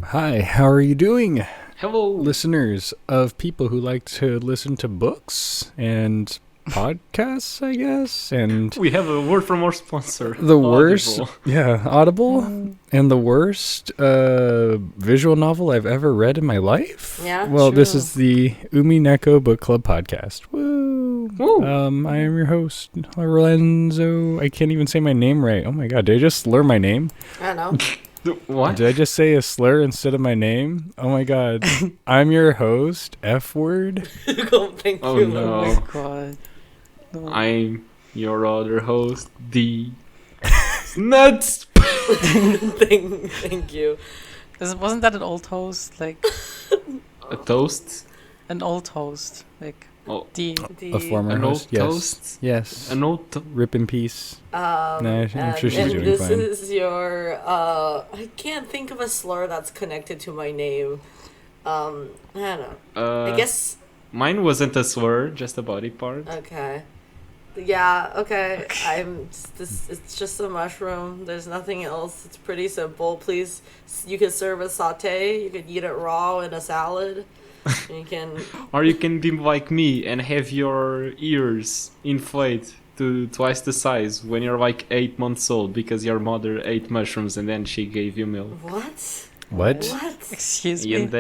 Hi, how are you doing? Hello. Listeners of people who like to listen to books and podcasts, I guess, and We have a word from our sponsor. the worst, Audible. Audible, and the worst visual novel I've ever read in my life. Yeah, well, this true. is the Umineko Bookclub podcast. Woo! Woo. I am your host, Lorenzo. I can't even say my name right. Oh my god, did I just slur my name? I don't know. What? Did I just say a slur instead of my name? Oh my god. I'm your host, F word. Thank Oh, you. no. Oh my god. No. I'm your other host, D. Nuts. Thank you. Wasn't that an old host? Like, A toast. an old host. Like, Oh, A former an host. old Yes. toast. Yes. An old. Rip in peace. I'm sure she's and doing this fine. is your I can't think of a slur that's connected to my name. I don't know. I guess Mine wasn't a slur, just a body part. okay. Yeah, okay. It's just a mushroom. There's nothing else. It's pretty simple. Please, you can serve a saute. You can eat it raw in a salad. You can Or you can be like me and have your ears inflate to twice the size when you're like 8 months old because your mother ate mushrooms and then she gave you milk. what? What? What? excuse me. And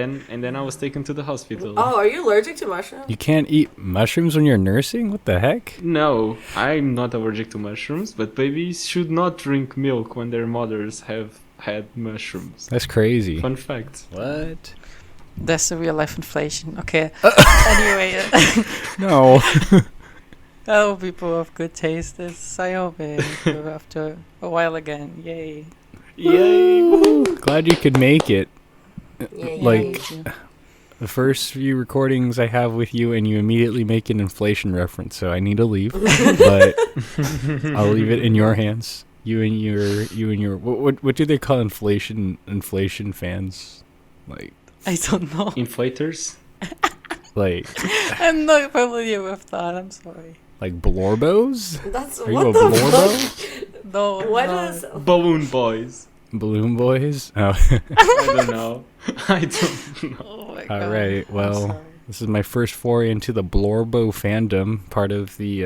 then I was taken to the hospital. Oh, are you allergic to mushrooms? You can't eat mushrooms when you're nursing? What the heck? No, I'm not allergic to mushrooms, but babies should not drink milk when their mothers have had mushrooms. That's crazy. Fun fact. What? That's a real life inflation. Okay. Anyway, No. oh, people of good taste. This I hope it after a while again. Yay. Yay! Glad you could make it. Yeah, Like, Yeah. the first few recordings I have with you, and you immediately make an inflation reference, so I need to leave. But I'll leave it in your hands. You and your what do they call inflation fans? Like I don't know. Inflators? like I'm not familiar with that. I'm sorry. blorbos? That's Are you what a the blorbo? fuck? No. What no. is? Balloon boys. Balloon boys? Oh. I don't know. I don't know. Oh my god. All right. I'm Well, sorry. this is my first foray into the blorbo fandom, part of the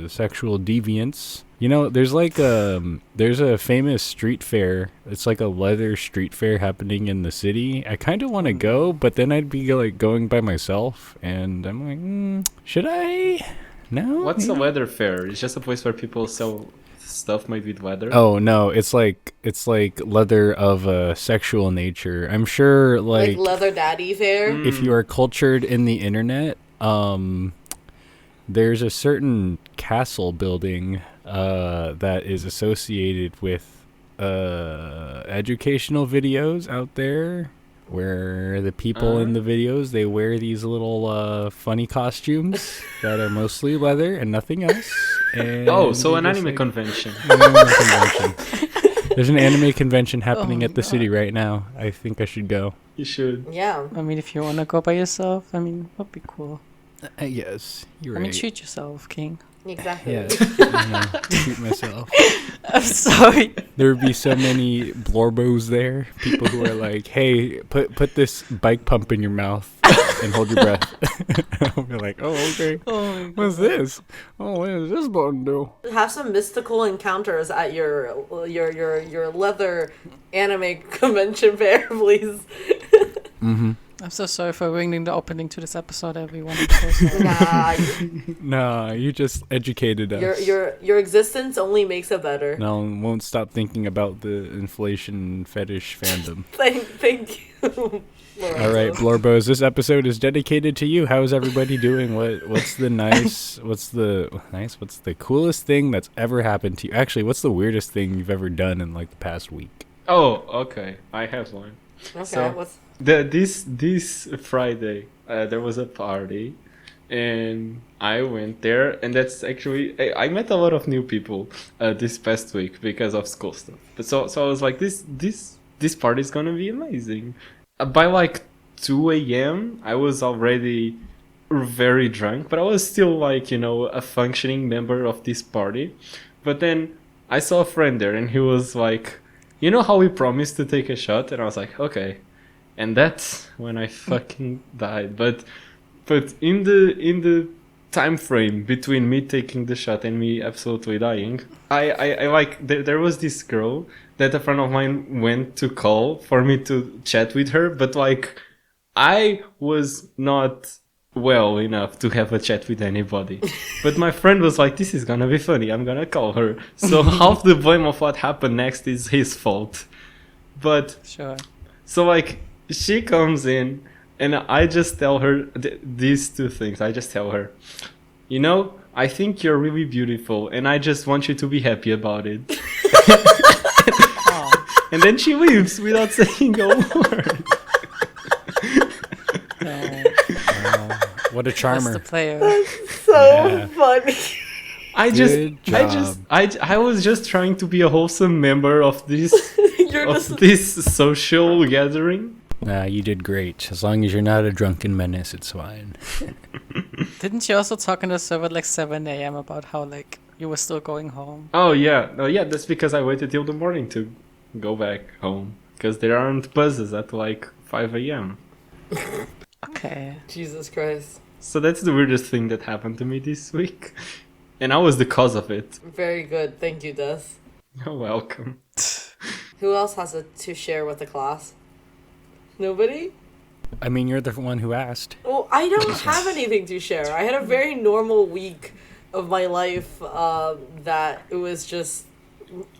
sexual deviance. You know, there's like there's a famous street fair. It's like a leather street fair happening in the city. I kind of want to go, but then I'd be like going by myself, and I'm like, should I? No. What's a maybe? leather fair? It's just a place where people sell stuff made with leather. Oh no, it's like leather of a sexual nature. I'm sure Like leather daddy fair? if you are cultured in the internet, there's a certain castle building that is associated with educational videos out there where the people in the videos, they wear these little funny costumes that are mostly leather and nothing else. And Oh, so you an just, anime like, convention. an anime convention. There's an anime convention happening Oh, at the city right now. I think I should go. You should. Yeah. I mean, if you wanna go by yourself, I mean, that'd be cool. Yes, you're I right. mean, treat yourself, King. Exactly. Yeah, I know. Treat myself. I'm sorry. There would be so many blorbos there. People who are like, "Hey, put this bike pump in your mouth and hold your breath." I'll be like, "Oh, okay. Oh my god. What's this? Oh, what does this button do?" Have some mystical encounters at your leather anime convention fair, please. Mm-hmm. I'm so sorry for ruining the opening to this episode, everyone. I'm so sorry. Nah, Nah, you just educated us. your existence only makes it better. No, won't stop thinking about the inflation fetish fandom. Thank you. All right, Blorbos, this episode is dedicated to you. How is everybody doing? What's the coolest thing that's ever happened to you? Actually, what's the weirdest thing you've ever done in like the past week? Oh, okay. I have one. Okay, So- what's This Friday, there was a party, and I went there, and that's actually I met a lot of new people this past week because of school stuff. But so I was like, this party is gonna be amazing. By like 2 a.m., I was already very drunk, but I was still like, a functioning member of this party. But then I saw a friend there, and he was like, you know how we promised to take a shot? And I was like, okay. And that's when I fucking died. But in the time frame between me taking the shot and me absolutely dying, I like there was this girl that a friend of mine went to call for me to chat with her, but like I was not well enough to have a chat with anybody. But my friend was like, this is gonna be funny, I'm gonna call her. So half the blame of what happened next is his fault. But Sure. so like she comes in and I just tell her these two things. I just tell her, I think you're really beautiful and I just want you to be happy about it. Oh, And then she leaves without saying a word. no. What a That's charmer. the player. So Yeah. funny. I was just trying to be a wholesome member of this You're just this social gathering. Nah, you did great. As long as you're not a drunken menace, it's fine. Didn't you also talk on the server at like 7 a.m. about how like you were still going home? Oh yeah, that's because I waited till the morning to go back home because there aren't buses at like 5 a.m. Okay. Jesus Christ. So that's the weirdest thing that happened to me this week, and I was the cause of it. Very good. Thank you, Des. You're welcome. Who else has to share with the class? Nobody? I mean, you're the one who asked. Well, I don't have anything to share. I had a very normal week of my life that it was just...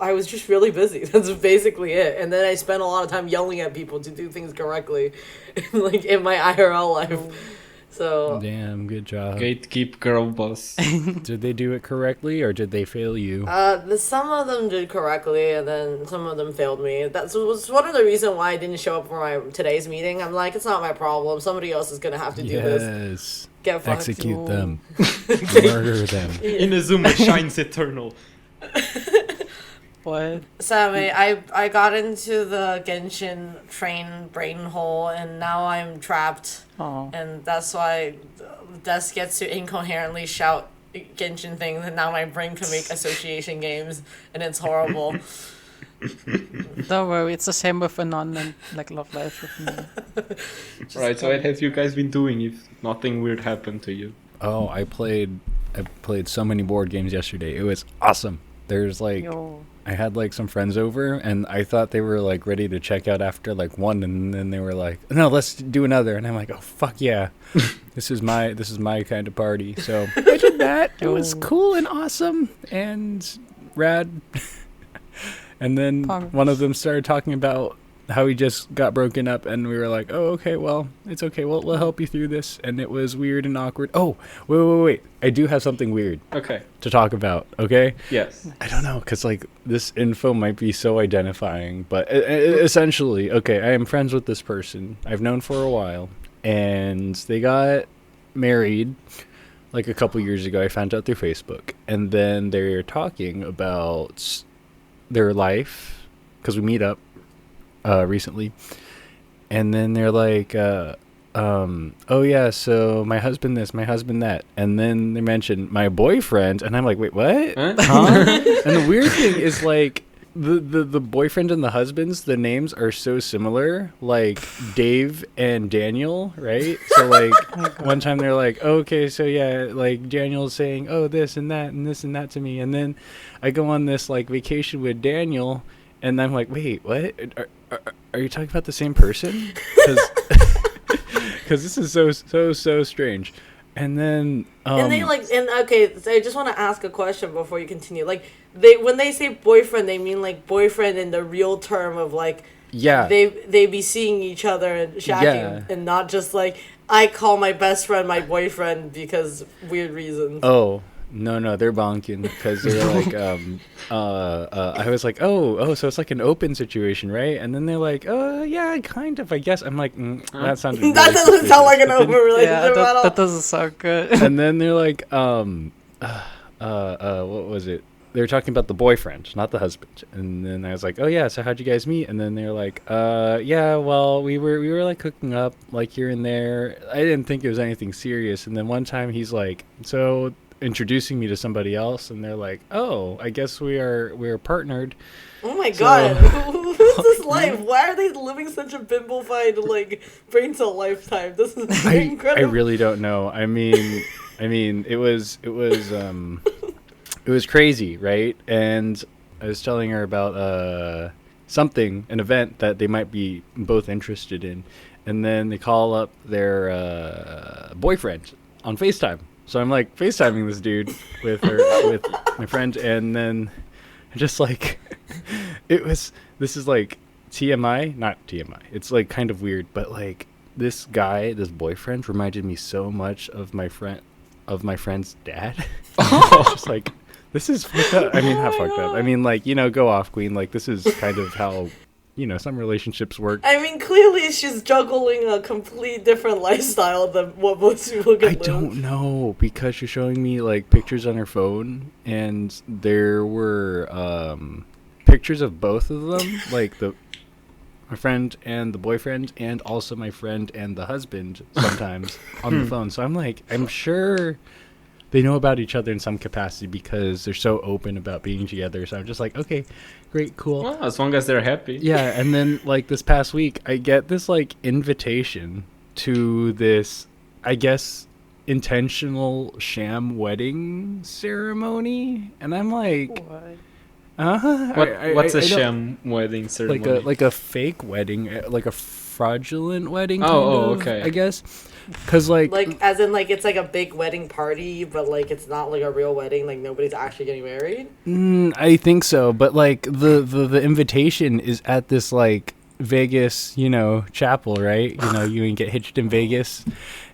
I was just really busy. That's basically it. And then I spent a lot of time yelling at people to do things correctly, like in my IRL life. So Damn, good job. Gatekeep girl boss. Did they do it correctly or did they fail you? some of them did correctly, and then some of them failed me. That was one of the reasons why I didn't show up for my today's meeting. I'm like, it's not my problem. Somebody else is gonna have to do this. Yes. Get fucked. Execute them. Murder them. Inazuma shines eternal. What? Sammy, I got into the Genshin train brain hole, and now I'm trapped. Oh. And that's why Des gets to incoherently shout Genshin things, and now my brain can make association games, and it's horrible. Don't worry, it's the same with Anon and like Love Life with me. Right, so what have you guys been doing if nothing weird happened to you? Oh, I played so many board games yesterday. It was awesome. There's like Yo. I had like some friends over and I thought they were like ready to check out after like one, and then they were like, no, let's do another. And I'm like, oh fuck yeah. This is my kind of party. So I did that. It was cool and awesome and rad. And then Punk. one of them started talking about how he just got broken up, and we were like, oh, okay, well, it's okay. We'll help you through this. And it was weird and awkward. Oh, wait. I do have something weird Okay. to talk about, okay? Yes. I don't know, because, like, this info might be so identifying, but essentially, okay, I am friends with this person I've known for a while, and they got married, like, a couple years ago. I found out through Facebook, and then they're talking about their life, because we meet up recently, and then they're like, oh yeah, so my husband this, my husband that, and then they mention my boyfriend, and I'm like, wait, what? Huh? Huh? And the weird thing is, like, the boyfriend and the husbands, the names are so similar, like Dave and Daniel, right? So like one time they're like, oh, okay, so yeah, like Daniel's saying, oh, this and that and this and that to me, and then I go on this like vacation with Daniel, and I'm like, wait, what? Are you talking about the same person? Because this is so strange. And then and they like, and okay, so I just want to ask a question before you continue. Like, when they say boyfriend, they mean like boyfriend in the real term of like, yeah, they be seeing each other and shacking, Yeah. and not just like I call my best friend my boyfriend because weird reasons. Oh, no, they're bonking because they're like, I was like, oh, so it's like an open situation, right? And then they're like, oh, yeah, kind of, I guess. I'm like, that sounded really That doesn't sound like an open Yeah, relationship at all. that doesn't sound good. And then they're like, what was it? they were talking about the boyfriend, not the husband. And then I was like, oh yeah, so how'd you guys meet? And then they were like, yeah, well, we were like hooking up like here and there. I didn't think it was anything serious. And then one time he's like, so introducing me to somebody else, and they're like, oh, I guess we're partnered. Oh my god, who's this life? Why are they living such a bimbofied, like, brain cell lifetime? This is incredible. I really don't know. I mean, it was it was crazy, right? And I was telling her about an event that they might be both interested in, and then they call up their boyfriend on FaceTime. So I'm like FaceTiming this dude with my friend, and then just like this is like TMI, not TMI. It's like kind of weird, but like this boyfriend reminded me so much of my friend's dad. Just like, this is fucked up. I mean, not fucked up. I mean, like, go off, queen. Like, this is kind of how some relationships work. I mean, clearly she's juggling a complete different lifestyle than what most people can live. I don't know, because she's showing me like pictures on her phone, and there were pictures of both of them, like my friend and the boyfriend, and also my friend and the husband sometimes on the phone. So I'm like, I'm sure they know about each other in some capacity because they're so open about being together. So I'm just like, okay, great, cool. Well, as long as they're happy. Yeah, and then like this past week, I get this like invitation to this, I guess, intentional sham wedding ceremony, and I'm like, What? What's a sham wedding ceremony? Like a fake wedding, like a fraudulent wedding. Okay. I guess, because like as in like it's like a big wedding party, but like it's not like a real wedding. Like nobody's actually getting married. I think so, but like the invitation is at this like Vegas, chapel, right? You can get hitched in Vegas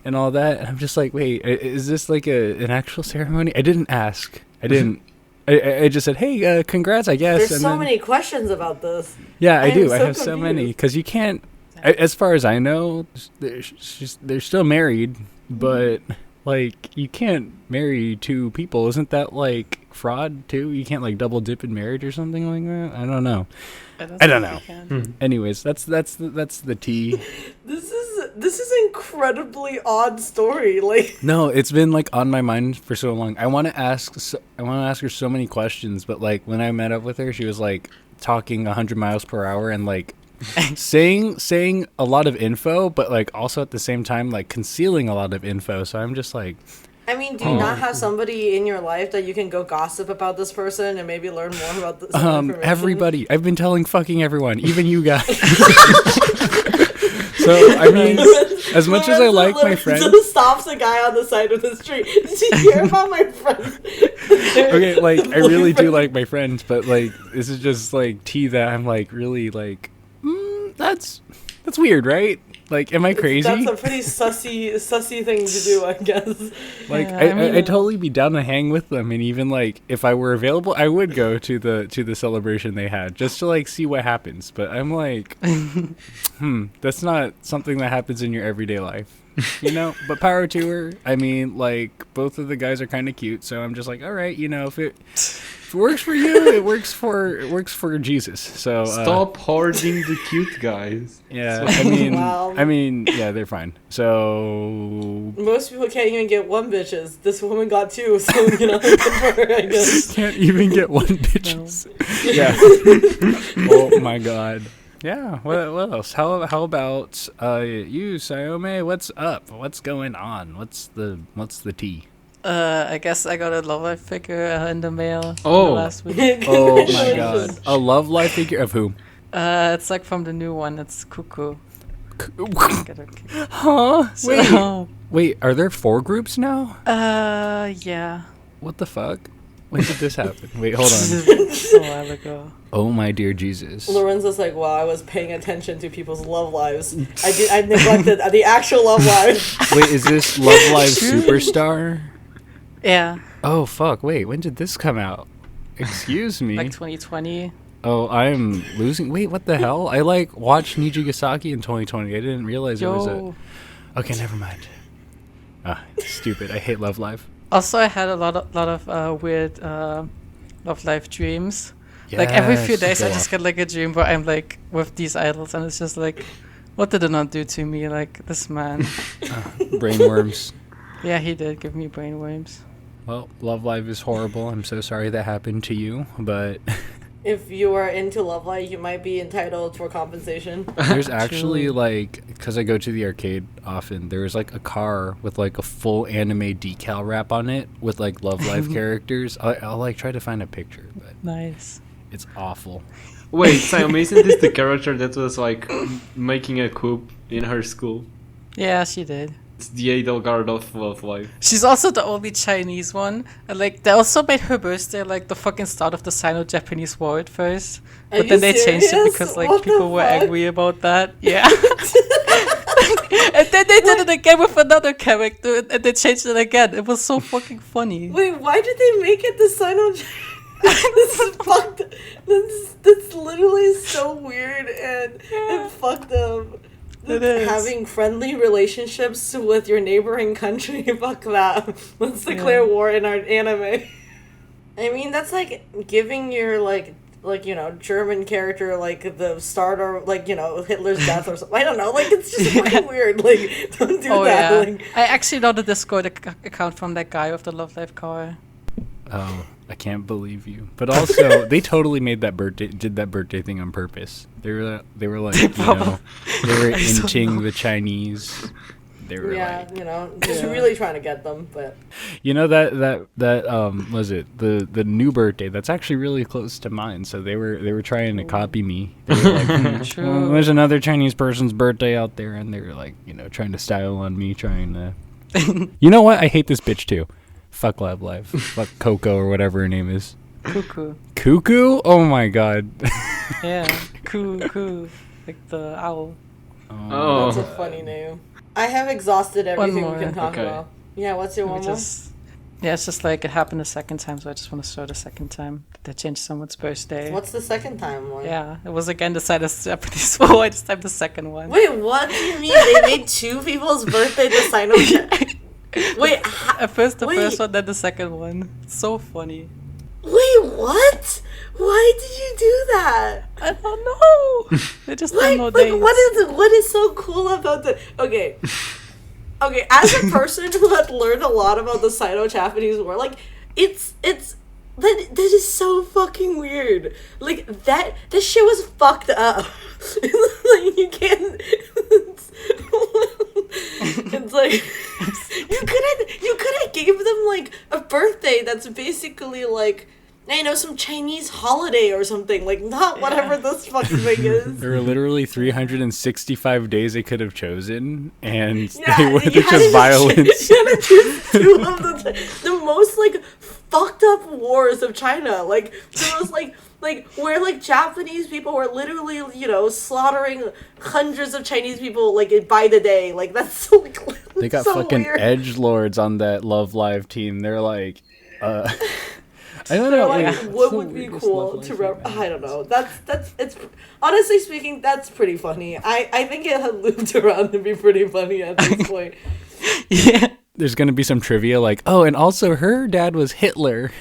and all that. And I'm just like, wait, is this like an actual ceremony? I didn't ask. I didn't. I just said, hey, congrats, I guess. There's so many questions about this. Yeah, I do. I have confused. so many. Because you can't, as far as I know, they're still married, but, like, you can't marry two people. Isn't that, like, fraud, too? You can't, like, double dip in marriage or something like that? I don't know. I don't know. Anyways, that's the tea. This is incredibly odd story. Like, no, it's been like on my mind for so long. I want to ask her so many questions, but like when I met up with her, she was like talking 100 miles per hour and like saying a lot of info, but like also at the same time like concealing a lot of info. So I'm just like, I mean, do you not have somebody in your life that you can go gossip about this person and maybe learn more about this information? Everybody. I've been telling fucking everyone, even you guys. So, I mean, as much as I like my friend... stops a guy on the side of the street. Did you hear about my friend? Okay, like, I really do like my friends, but, like, this is just, like, tea that I'm, like, really, like, that's weird, right? Like, am I crazy? That's a pretty sussy thing to do, I guess. Like, yeah, I'd totally be down to hang with them, and even, like, if I were available, I would go to the celebration they had, just to, like, see what happens. But I'm like, that's not something that happens in your everyday life, But power to her. I mean, like, both of the guys are kind of cute, so I'm just like, all right, if it works for you, it works for Jesus. So stop hoarding the cute guys. Yeah, I mean, yeah, they're fine. So most people can't even get one bitches. This woman got two, so good for her, I guess. Can't even get one bitches. No. Yeah. Oh my god. Yeah. What else? How about you, Sayome? What's up? What's going on? What's the tea? I guess I got a Love Life figure in the mail last week. Oh my god. A Love Life figure of whom? It's like from the new one. It's Cuckoo. Huh? Wait, are there 4 groups now? Yeah. What the fuck? When did this happen? Wait, hold on. A while ago. Oh my dear Jesus. Lorenzo's like, well, I was paying attention to people's love lives. I neglected the actual love lives. Wait, is this Love Live Superstar? Yeah. Oh fuck! Wait, when did this come out? Excuse me. Like 2020. Oh, I'm losing. Wait, what the hell? I like watched Nijigasaki in 2020. I didn't realize it was a. Okay, never mind. Stupid. I hate Love Live. Also, I had a lot of weird Love Live dreams. Like every few days, I go just off. get like a dream where I'm like with these idols, and it's just like, what did it not do to me? Like this man. Brainworms. Yeah, he did give me brainworms. Well, Love Live is horrible. I'm so sorry that happened to you, but If you are into Love Live, you might be entitled for compensation. there's actually like, because I go to the arcade often, there's like a car with like a full anime decal wrap on it with like Love Live characters. I'll like try to find a picture, but Nice. it's awful. Wait, Sam, isn't this the character that was like making a coup in her school? Yeah, she did. It's the idol guard of Love Live. She's also the only Chinese one. And like they also made her birthday like the fucking start of the Sino-Japanese War at first. Are But you then they changed it serious? because like What the people were fuck? angry about that. Yeah. And then they did it again with another character and they changed it again. It was so fucking funny. Wait, why did they make it the Sino? This is fucked. That's literally so weird and fucked up. It is. Having friendly relationships with your neighboring country. Fuck that. Let's declare war in our anime. I mean, that's like giving your like German character like the start of like Hitler's death or something. I don't know. Like it's just fucking weird. Like don't do that. Yeah. Like, I actually know the Discord account from that guy with the Love Live car. Oh, I can't believe you. But also, they totally did that birthday thing on purpose. They were like, they were I don't inching know. the Chinese. They were yeah, like, just Yeah. really trying to get them, but that was it the new birthday that's actually really close to mine. So they were trying to copy me. They were like, True. well, there's another Chinese person's birthday out there, and they were like, trying to style on me, trying to. You know what? I hate this bitch too. Fuck Love Live. Fuck Coco or whatever her name is. Cuckoo. Cuckoo? Oh my god. Yeah. Coo. Like the owl. Oh. that's a funny name. I have exhausted everything we more. can talk Okay. about. Yeah, what's your We one more? Yeah, it's just like it happened a second time, so I just want to show the second time. They changed someone's birthday. What's the second time one? Yeah, it was again the side of Japanese war. This time the second one. Wait, what do you mean? They made two people's birthday the Sino? Wait, At first the wait. first one, then the second one. It's so funny. wait, what? Why did you do that? I don't know. They just don't know dates. What is so cool about the okay? Okay, as a person who had learned a lot about the Sino-Japanese War, like it's that is so fucking weird. Like that shit was fucked up. Like you can't. It's like you could have gave them like a birthday that's basically like some Chinese holiday or something, like not whatever this fucking thing is. There were literally 365 days they could have chosen, and Yeah, they went you to had just to violence. You had to choose two of the most like fucked up wars of China. Like there was like where like Japanese people were literally slaughtering hundreds of Chinese people like by the day. Like that's so like, They got so fucking weird. edgelords on that Love Live team. They're like, I don't They're know. like, yeah. what So would be weird, this cool Love to Live thing. I don't know. That's it's honestly speaking, that's pretty funny. I think it had looped around to be pretty funny at this point. Yeah. There's gonna be some trivia like, oh, and also her dad was Hitler.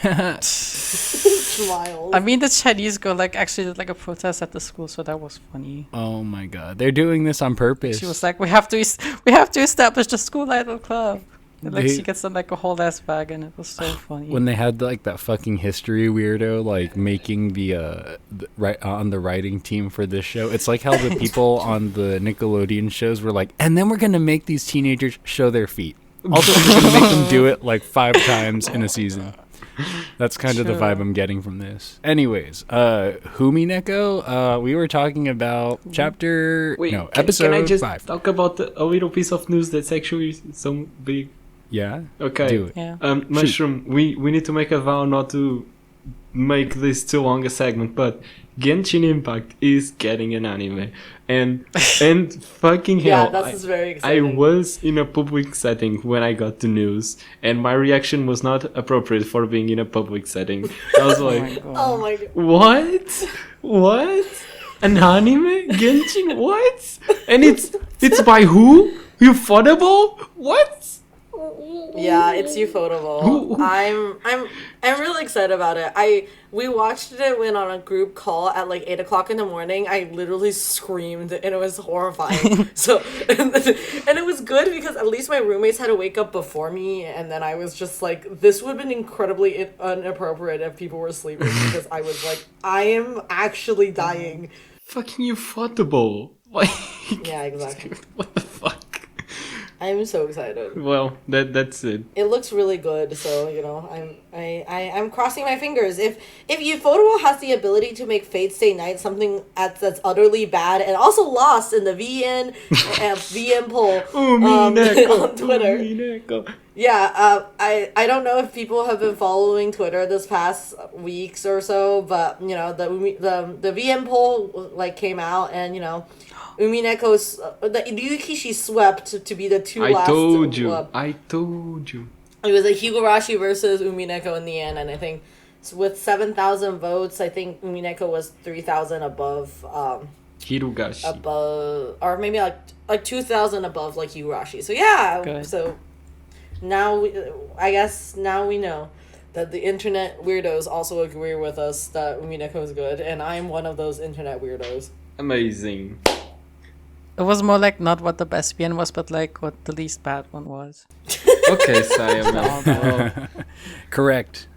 Smiles. I mean, the Chinese girl like actually did like a protest at the school, so that was funny. Oh my god, they're doing this on purpose. She was like, "We have to establish the school idol club." And, like They- she gets them like a whole ass bag, and it was so funny. when they had like that fucking history weirdo like making the right on the writing team for this show. It's like how the people on the Nickelodeon shows were like, and then we're gonna make these teenagers show their feet. Also, we're gonna make them do it like 5 times in a season. That's kind of the True. vibe I'm getting from this. Anyways, Umineko, we were talking about episode can I just 5. talk about a little piece of news that's actually so big? Yeah? Okay. Do it. yeah. Mushroom, we need to make a vow not to make this too long a segment, but Genshin Impact is getting an anime. And fucking yeah, hell, this is very I exciting. was in a public setting when I got the news, and my reaction was not appropriate for being in a public setting. I was Oh my like, god. Oh my god. what? An anime? Genshin? What? And it's by who? Ufotable? What? Yeah, it's ufotable. I'm really excited about it. We watched it when on a group call at like 8 o'clock in the morning. I literally screamed and it was horrifying. So and it was good because at least my roommates had to wake up before me, and then I was just like, this would have been incredibly inappropriate if people were sleeping because I was like, I am actually dying. Fucking ufotable. Like, yeah, exactly. What the fuck? I'm so excited. Well, that's it. It looks really good, so I'm crossing my fingers. If Ufotable has the ability to make Fate Stay Night something that's utterly bad and also lost in the VN poll on Twitter. Umineko. Yeah, I don't know if people have been following Twitter this past weeks or so, but the VN poll like came out, and Umineko's the Ryukishi swept to be the two last. I told you. It was like Higurashi versus Umineko in the end, and I think with 7,000 votes, I think Umineko was 3,000 above. Hirugashi. Above, or maybe like 2,000 above like Higurashi. So yeah, Good. So now I guess now we know that the internet weirdos also agree with us that Umineko is good, and I'm one of those internet weirdos. Amazing. It was more like not what the best VN was, but like what the least bad one was. Okay, Sayama. Well, Correct.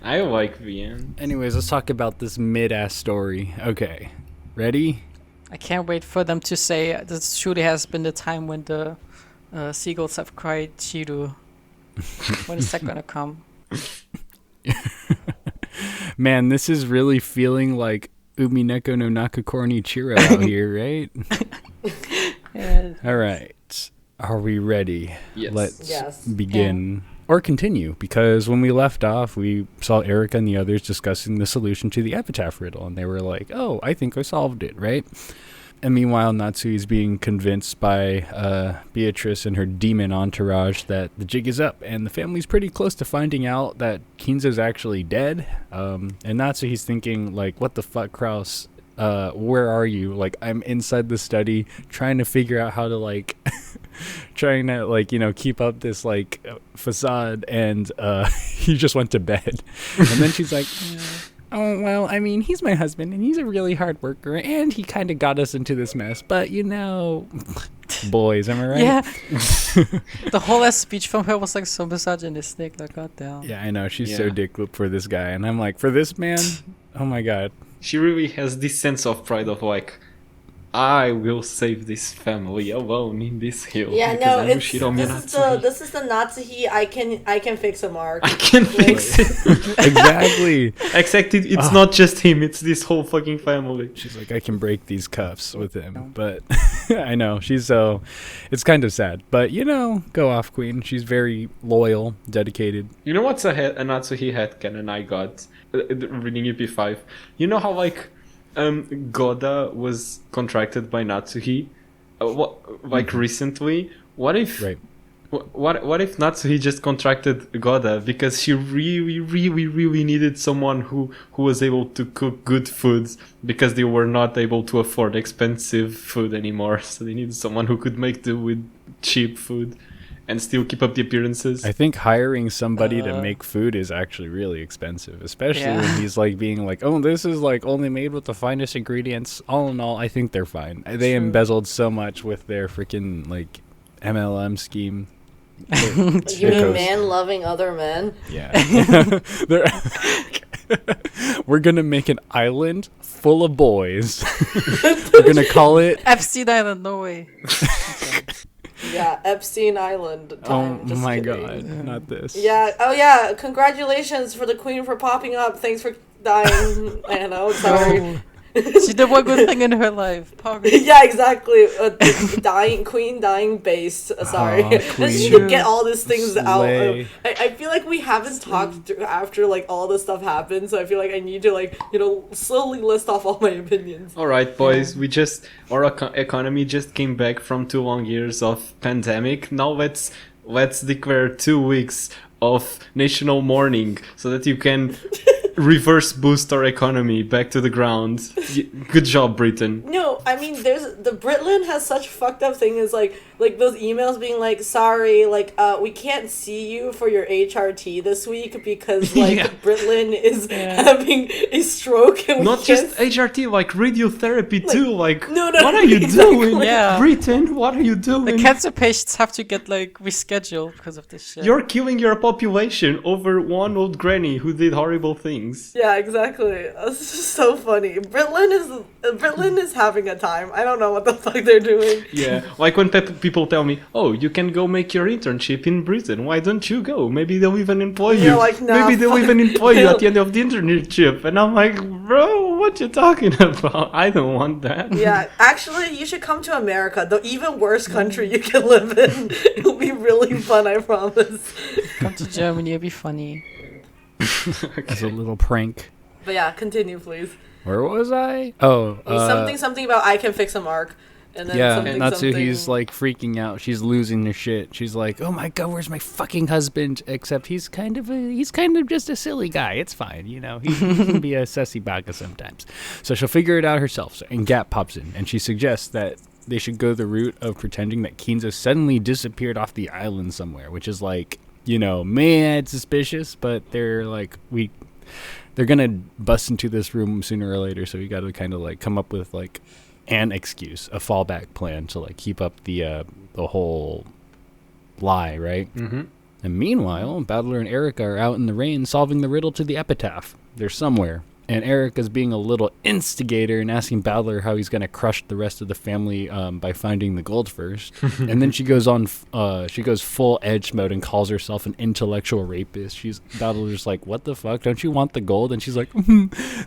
I like VN. Anyways, let's talk about this mid-ass story. Okay, ready? I can't wait for them to say this truly has been the time when the seagulls have cried Chiru. When is that gonna come? Man, this is really feeling like Umineko no Nakakorni Chiro out here, right? Yeah. All right. Are we ready? Yes. Let's begin or continue, because when we left off, we saw Erica and the others discussing the solution to the epitaph riddle, and they were like, oh, I think I solved it, right? And meanwhile, Natsu is being convinced by Beatrice and her demon entourage that the jig is up, and the family's pretty close to finding out that Kinzo's actually dead. And Natsu, he's thinking, like, what the fuck, Kraus? Where are you? Like, I'm inside the study trying to figure out how to, like, keep up this, like, facade, and he just went to bed. And then she's like, oh, well, I mean, he's my husband, and he's a really hard worker, and he kind of got us into this mess, but, boys, am I right? Yeah. The whole last speech from her was like so misogynistic. Like, goddamn. Yeah, I know. She's so dick loop for this guy, and I'm like, for this man, oh my god. She really has this sense of pride of like, I will save this family alone in this hill. Yeah, because no, I know this is the Natsuhi. I can fix a mark. I can fix it. Exactly. Except it's not just him, it's this whole fucking family. She's like, I can break these cuffs with him, but I know it's kind of sad, but go off, queen. She's very loyal, dedicated. You know what's a Natsuhi headcanon I got reading EP5? You know how like Goda was contracted by Natsuhi recently? What if what if Natsuhi just contracted Goda because she really, really, really needed someone who was able to cook good foods because they were not able to afford expensive food anymore, so they needed someone who could make do with cheap food and still keep up the appearances. I think hiring somebody to make food is actually really expensive, especially when he's like being like, oh, this is like only made with the finest ingredients. All in all, I think they're fine. They embezzled so much with their freaking like MLM scheme. You mean man loving other men? Yeah. We're gonna make an island full of boys. We're gonna call it Epstein Island. No way. Yeah, Epstein Island time. Oh my god, not this. Yeah, oh yeah, congratulations for the queen for popping up. Thanks for dying. I know, sorry. She did one good thing in her life. Poverty. Yeah, exactly. Queen dying based. Sorry. Let's just get all these things out. I feel like we haven't talked after like all this stuff happened, so I feel like I need to slowly list off all my opinions. Alright, boys, our economy just came back from 2 long years of pandemic. Now let's declare 2 weeks of national mourning so that you can reverse boost our economy back to the ground. Good job, Britain. No, I mean, the Britland has such fucked up things like those emails being like, sorry, like we can't see you for your HRT this week because like Yeah. Britland is having a stroke and we Not can't just HRT, like radiotherapy too. Like, no, what are you exactly. doing, Yeah. Britain? What are you doing? The cancer patients have to get like rescheduled because of this shit. You're killing your population over one old granny who did horrible things. Yeah, exactly. It's just so funny. Britland is having a time. I don't know what the fuck they're doing. Yeah, like when people tell me, "Oh, you can go make your internship in Britain. Why don't you go? Maybe they'll even employ you. You're like, nah, Maybe they'll fuck even employ you no." at the end of the internship." And I'm like, "Bro, what you talking about? I don't want that." Yeah, actually, you should come to America, the even worse country you can live in. It'll be really fun, I promise. Come to Germany, it'll be funny. As a little prank. But yeah, continue, please. Where was I? Oh, Something about I can fix a mark. And then yeah, something, Natsuhi's like freaking out. She's losing her shit. She's like, "Oh my god, where's my fucking husband?" Except he's kind of just a silly guy. It's fine, you know. He can be a sussy baka sometimes. So she'll figure it out herself. And Gap pops in, and she suggests that they should go the route of pretending that Kinzo suddenly disappeared off the island somewhere, which is like, you know, mad suspicious. But they're like, they're gonna bust into this room sooner or later. So we got to kind of like come up with like an excuse, a fallback plan to like keep up the whole lie, right? Mm-hmm. And meanwhile, Battler and Erica are out in the rain solving the riddle to the epitaph. They're somewhere. And Erica's being a little instigator and asking Battler how he's going to crush the rest of the family by finding the gold first. And then she goes full edge mode and calls herself an intellectual rapist. Battler's like, "What the fuck? Don't you want the gold?" And she's like,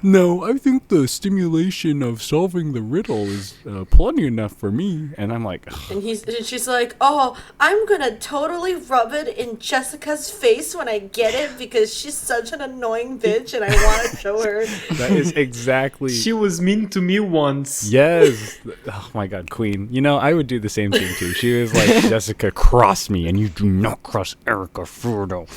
"No, I think the stimulation of solving the riddle is plenty enough for me." And I'm like, ugh. And she's like, "Oh, I'm gonna totally rub it in Jessica's face when I get it because she's such an annoying bitch and I want to show her." That is exactly... She was mean to me once. Yes. Oh my god, Queen. You know, I would do the same thing too. She was like, "Jessica, cross me, and you do not cross Erica Frodo."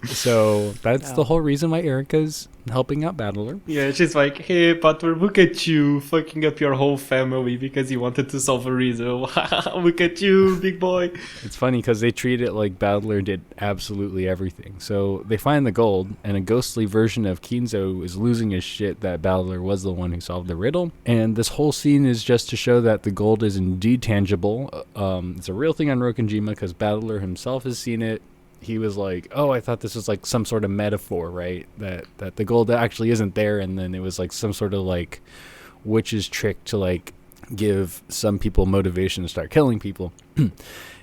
So that's the whole reason why Erica's helping out Battler. Yeah, she's like, "Hey, Butler, look at you fucking up your whole family because you wanted to solve a riddle. Look at you, big boy." It's funny because they treat it like Battler did absolutely everything. So they find the gold, and a ghostly version of Kinzo is losing his shit that Battler was the one who solved the riddle. And this whole scene is just to show that the gold is indeed tangible. It's a real thing on Rokenjima because Battler himself has seen it. He was like, "Oh, I thought this was like some sort of metaphor, right? That the gold actually isn't there, and then it was like some sort of like witch's trick to like give some people motivation to start killing people."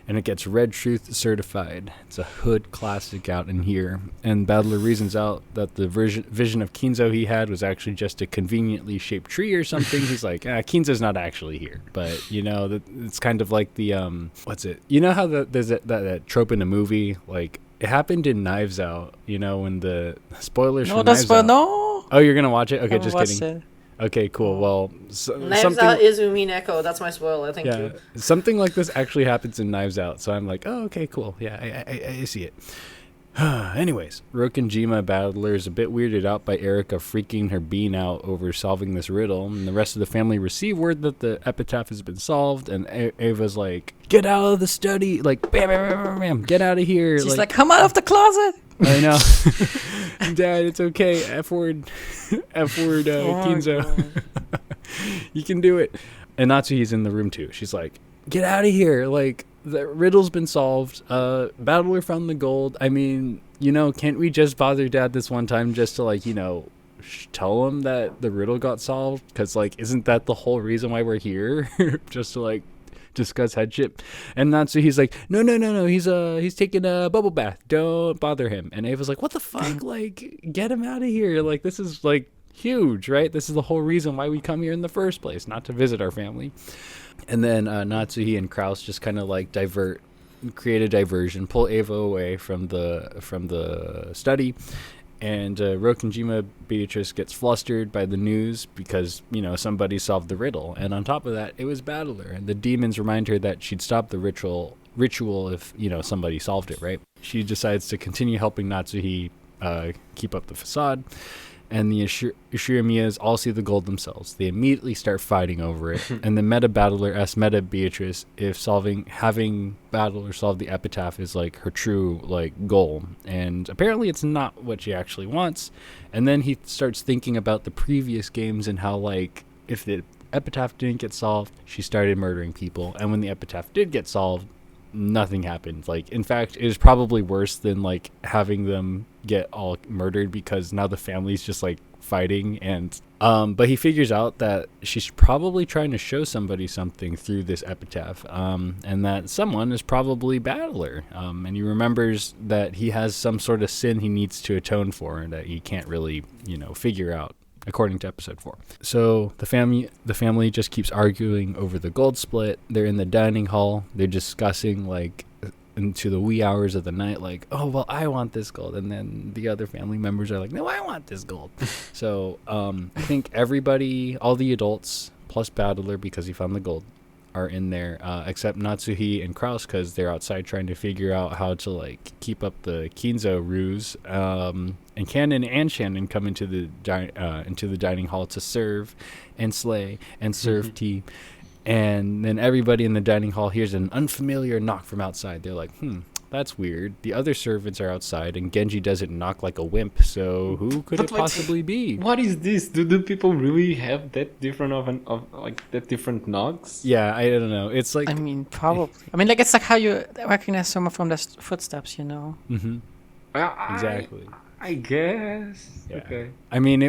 And it gets Red Truth certified. It's a hood classic out in here. And Battler reasons out that the vision of Kinzo he had was actually just a conveniently shaped tree or something. He's like, Kinzo's not actually here. But, you know, it's kind of like the, what's it? You know how there's that trope in a movie? Like, it happened in Knives Out, you know, when the spoilers for Knives Out. No. Oh, you're going to watch it? Okay, just kidding. It. Okay, cool. Well, Knives Out is Umineko. That's my spoiler. Thank you. Something like this actually happens in Knives Out, so I'm like, oh, okay, cool. Yeah, I see it. Anyways, Rokenjima Battler is a bit weirded out by Erica freaking her bean out over solving this riddle, and the rest of the family receive word that the epitaph has been solved, and Ava's like, "Get out of the study!" Like, bam, bam, bam, bam, get out of here! She's like, "Come out of the closet!" I know. Dad, it's okay. F word, Kinzo. You can do it. And Natsuhi's in the room too. She's like, "Get out of here. Like, the riddle's been solved. Battler found the gold. I mean, you know, can't we just bother Dad this one time just to, like, you know, tell him that the riddle got solved? Because, like, isn't that the whole reason why we're here? Just to, like, discuss headship." And Natsuhi's like, no, he's taking a bubble bath, don't bother him. And Ava's like, "What the fuck? Like, get him out of here. Like, this is like huge, right? This is the whole reason why we come here in the first place, not to visit our family." And then Natsuhi and Kraus just kind of like create a diversion, pull Ava away from the study. And Rokenjima Beatrice gets flustered by the news because, you know, somebody solved the riddle. And on top of that, it was Battler. And the demons remind her that she'd stop the ritual if, you know, somebody solved it, right? She decides to continue helping Natsuhi keep up the facade. And the Ishiromiyas all see the gold themselves. They immediately start fighting over it. And the meta battler asks Meta Beatrice if having battle or solve the epitaph is like her true like goal. And apparently it's not what she actually wants. And then he starts thinking about the previous games and how like if the epitaph didn't get solved, she started murdering people. And when the epitaph did get solved, nothing happened. Like, in fact, it was probably worse than like having them get all murdered, because now the family's just like fighting. And but he figures out that she's probably trying to show somebody something through this epitaph, and that someone is probably Battler. And he remembers that he has some sort of sin he needs to atone for, and that he can't really figure out, according to episode 4. So the family just keeps arguing over the gold split. They're in the dining hall. They're discussing like into the wee hours of the night, like, oh well, I want this gold, and then the other family members are like, no, I want this gold. So I think everybody, all the adults plus Battler, because he found the gold, are in there, except Natsuhi and Kraus, because they're outside trying to figure out how to like keep up the Kinzo ruse. And Cannon and Shannon come into the dining hall to serve and slay and serve tea. And then everybody in the dining hall hears an unfamiliar knock from outside. They're like, that's weird. The other servants are outside, and Genji doesn't knock like a wimp, so who could it possibly be? What is this? Do people really have that different that different knocks? Yeah, I don't know. It's like, I mean, probably. I mean, like, it's like how you recognize someone from their footsteps, Mm-hmm. Exactly. I guess. Yeah. Okay. I mean,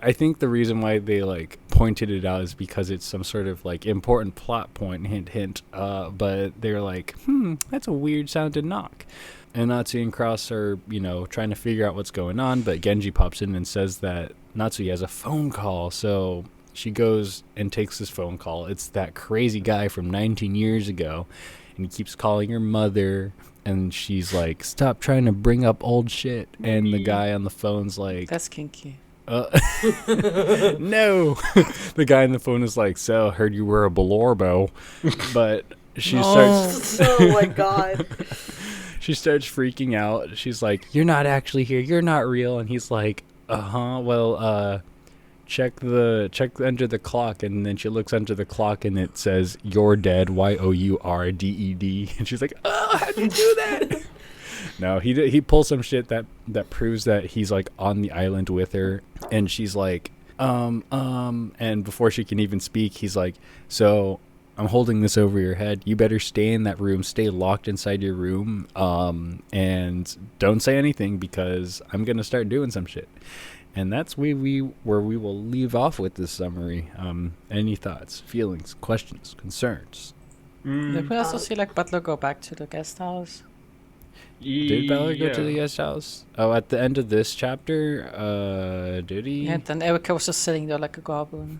I think the reason why they like pointed it out is because it's some sort of like important plot point, hint, hint. But they're like, that's a weird sounding knock. And Natsu and Kraus are, trying to figure out what's going on. But Genji pops in and says that Natsu has a phone call. So she goes and takes this phone call. It's that crazy guy from 19 years ago. And he keeps calling her mother. And she's like, stop trying to bring up old shit. And the guy on the phone's like, that's kinky. no. The guy on the phone is like, so heard you were a Balorbo. But she starts. Oh my god. She starts freaking out. She's like, you're not actually here. You're not real. And he's like, well, check under the clock. And then she looks under the clock and it says, you're dead, YOURDED. And she's like, how'd you do that? No, he pulls some shit that proves that he's like on the island with her. And she's like, and before she can even speak, he's like, so I'm holding this over your head. You better stay in that room, stay locked inside your room, and don't say anything, because I'm gonna start doing some shit. And that's where we will leave off with this summary. Any thoughts, feelings, questions, concerns? Did we also see like Butler go back to the guest house? Did Ballard go to the guest house? Oh, at the end of this chapter, did he? Yeah, then Erica was just sitting there like a goblin.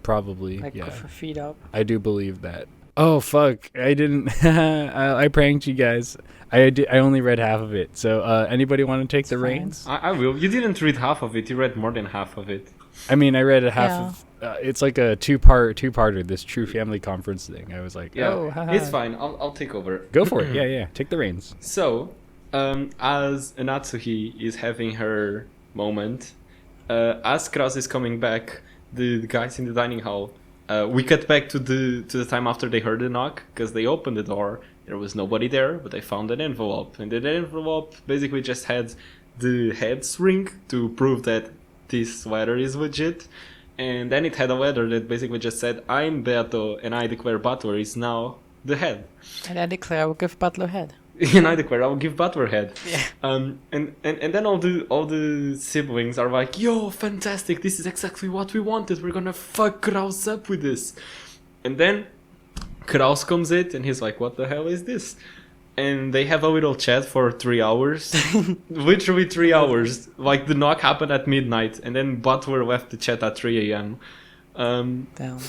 Probably, like yeah. With her feet up. I do believe that. Oh, fuck. I didn't... I pranked you guys. I only read half of it. So, anybody want to take the reins? I will. You didn't read half of it. You read more than half of it. I mean, I read a half of... it's like a two-parter, this True Family Conference thing. I was like, it's fine. I'll take over. Go for it. Yeah. Take the reins. So, as Natsuhi is having her moment, as Kraus is coming back, the guys in the dining hall, we cut back to the time after they heard the knock, because they opened the door. There was nobody there, but they found an envelope, and the envelope basically just had the head's ring to prove that this letter is legit. And then it had a letter that basically just said, I'm Beato, and I declare Butler is now the head. And I declare I will give Butler head. And I declare I will give Butler head. Yeah. And then all the siblings are like, yo, fantastic, this is exactly what we wanted. We're gonna fuck Kraus up with this. And then Kraus comes in and he's like, what the hell is this? And they have a little chat for 3 hours. Literally 3 hours. Like, the knock happened at midnight, and then Butler left the chat at 3 a.m. Damn.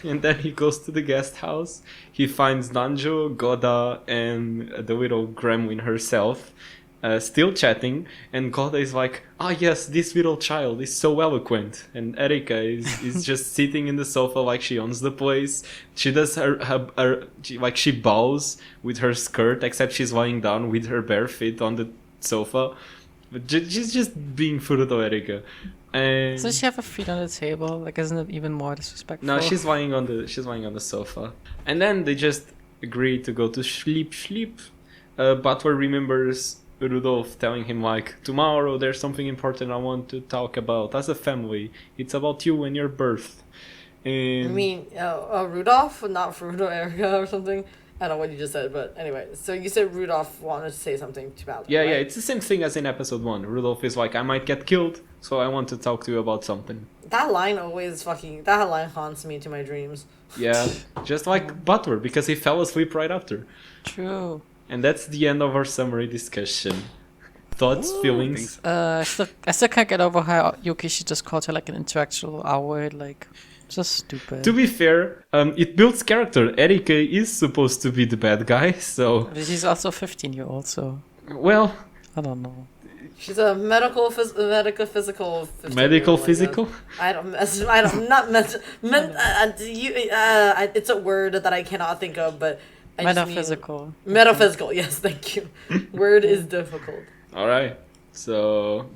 And then he goes to the guest house. He finds Danjo, Goda, and the little gremlin herself still chatting. And Goda is like, yes, this little child is so eloquent. And Erika is just sitting in the sofa like she owns the place. She does she bows with her skirt, except she's lying down with her bare feet on the sofa. But she's just being Furuto Erika. And Doesn't she have her feet on the table? Like, isn't it even more disrespectful? no, she's lying on the sofa. And then they just agree to go to sleep. Butler remembers Rudolph telling him like, tomorrow there's something important I want to talk about as a family. It's about you and your birth. And I mean, Rudolph, not Furuto Erika or something. I don't know what you just said, but anyway. So you said Rudolph wanted to say something to Butler. yeah, right? it's the same thing as in episode 1. Rudolph is like, I might get killed, so I want to talk to you about something. That line haunts me to my dreams. Yeah, just like Butler, because he fell asleep right after. True. And that's the end of our summary discussion. Thoughts, feelings? I still can't get over how Yukishi just called her like an intellectual hour, like, just stupid. To be fair, it builds character. Erika is supposed to be the bad guy, so... But she's also 15-year-old, so Well... I don't know. She's a medical physical. Medical physical? It's a word that I cannot think of, but I just mean- Metaphysical. Metaphysical, yes, thank you. Word is difficult. Alright, so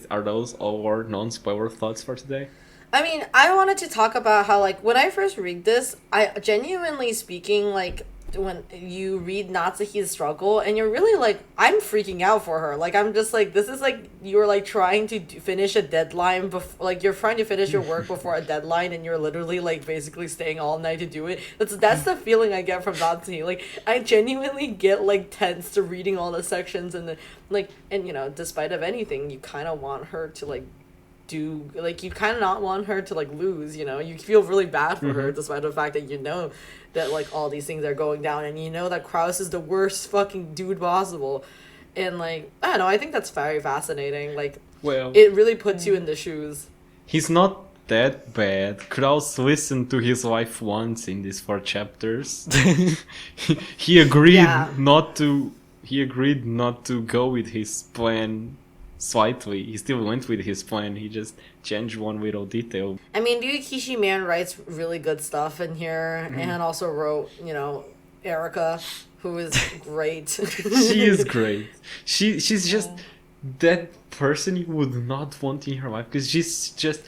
are those all our non-spoiler thoughts for today? I mean, I wanted to talk about how, like, when I first read this, I genuinely speaking, like, when you read Natsuhi's struggle, and you're really like, I'm freaking out for her. Like, I'm just like, this is like, you're like trying to finish a deadline before, like, you're trying to finish your work before a deadline, and you're literally like basically staying all night to do it. That's the feeling I get from Natsuhi. Like, I genuinely get like tense to reading all the sections, and and you know, despite of anything, you kind of want her to like do, like, you kind of not want her to like lose, you know. You feel really bad for her despite the fact that you know that like all these things are going down, and you know that Kraus is the worst fucking dude possible. And like, I don't know, I think that's very fascinating. Like, Well, it really puts you in the shoes. he's not that bad. Kraus listened to his wife once in these 4 chapters. he agreed Yeah. not to go with his plan slightly. He still went with his plan. He just changed one little detail. I mean, Ryukishi Man writes really good stuff in here, and also wrote, you know, Erica, who is great. She is great. She's just that person you would not want in your life, because she's just...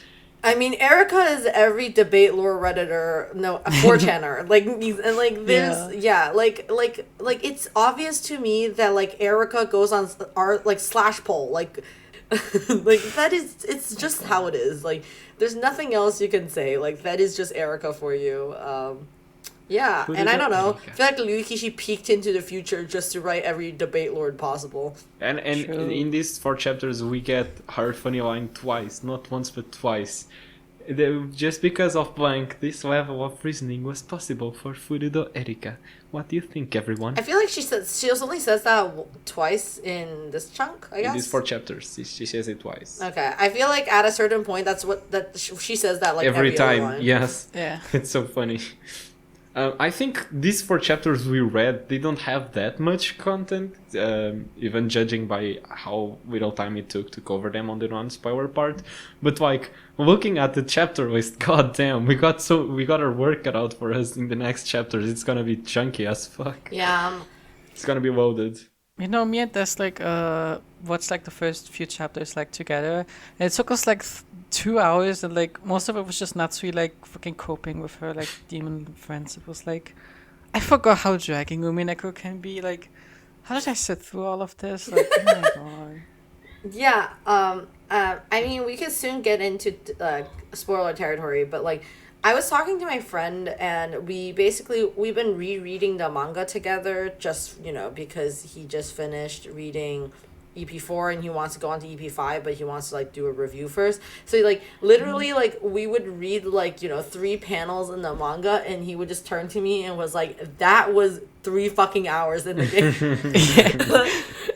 I mean, Erica is every debate lore redditor, no, 4chaner. Like, and like, there's, like, it's obvious to me that like Erica goes on art like slash poll, like, like that is, it's just how it is. Like, there's nothing else you can say. Like, that is just Erica for you. Yeah, Put and it I don't up, know. Erica. I feel like Ryukishi peeked into the future just to write every debate lord possible. And True. in these 4 chapters, we get her funny line twice, not once but twice. Just because of blank, this level of reasoning was possible for Furudo Erika. What do you think, everyone? I feel like she only says that twice in this chunk, I guess. In these 4 chapters, she says it twice. Okay, I feel like at a certain point, she says that like every other time, line. yes. Yeah. It's so funny. I think these 4 chapters we read, they don't have that much content, even judging by how little time it took to cover them on the non-spoiler part. But like, looking at the chapter list, goddamn, we got our work cut out for us in the next chapters. It's gonna be chunky as fuck. Yeah, It's gonna be loaded. You know, me and Des like watched like the first few chapters like together, and it took us like 2 hours, and like most of it was just Natsui like fucking coping with her like demon friends. It was like, I forgot how dragging Umineko can be. Like, how did I sit through all of this? Like, oh my god. yeah. I mean, we could soon get into spoiler territory, but like, I was talking to my friend, and we've been rereading the manga together, just, you know, because he just finished reading EP4 and he wants to go on to EP5, but he wants to like do a review first. So like literally like we would read like, you know, 3 panels in the manga, and he would just turn to me and was like, that was 3 fucking hours in the game.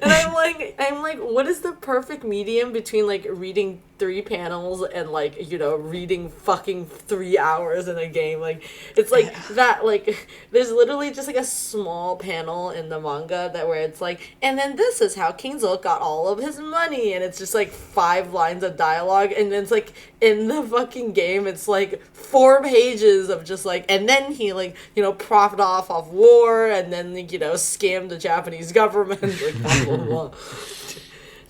And I'm like, what is the perfect medium between like reading 3 panels and like, you know, reading fucking 3 hours in a game? Like, it's like that, like, there's literally just like a small panel in the manga that where it's like, and then this is how King Zulk got all of his money, and it's just like 5 lines of dialogue, and then it's like in the fucking game it's like 4 pages of just like, and then he like, you know, profited off war, and then, you know, scammed the Japanese government, like blah blah blah.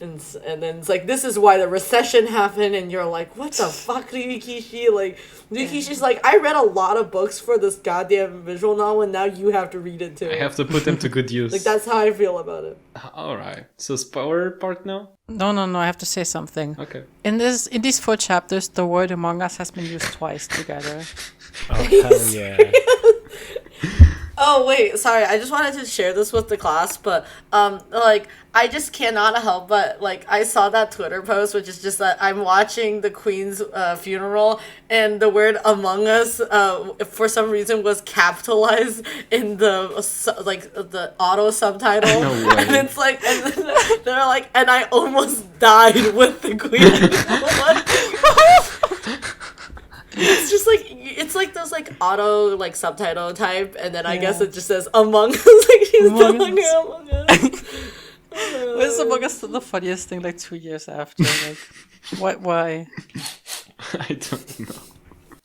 and then it's like, this is why the recession happened, and you're like, what the fuck, Ryukishi? Like, Ryukishi's like, I read a lot of books for this goddamn visual novel, and now you have to read it too. I have to put them to good use. Like, that's how I feel about it. Alright. So spoiler part now? No, I have to say something. Okay. In these 4 chapters, the word Among Us has been used twice together. Oh, hell yeah. Oh wait, sorry. I just wanted to share this with the class, but like I just cannot help but like I saw that Twitter post, which is just that I'm watching the Queen's funeral, and the word "Among Us" for some reason was capitalized in the the auto subtitle, No way. and it's like, and they're like, and I almost died with the Queen. It's just like, it's like those like auto like subtitle type, and then I guess it just says Among Us, like she's Among telling her Us. Among Us. Why is Among Us the funniest thing like 2 years after? Like, why? I don't know.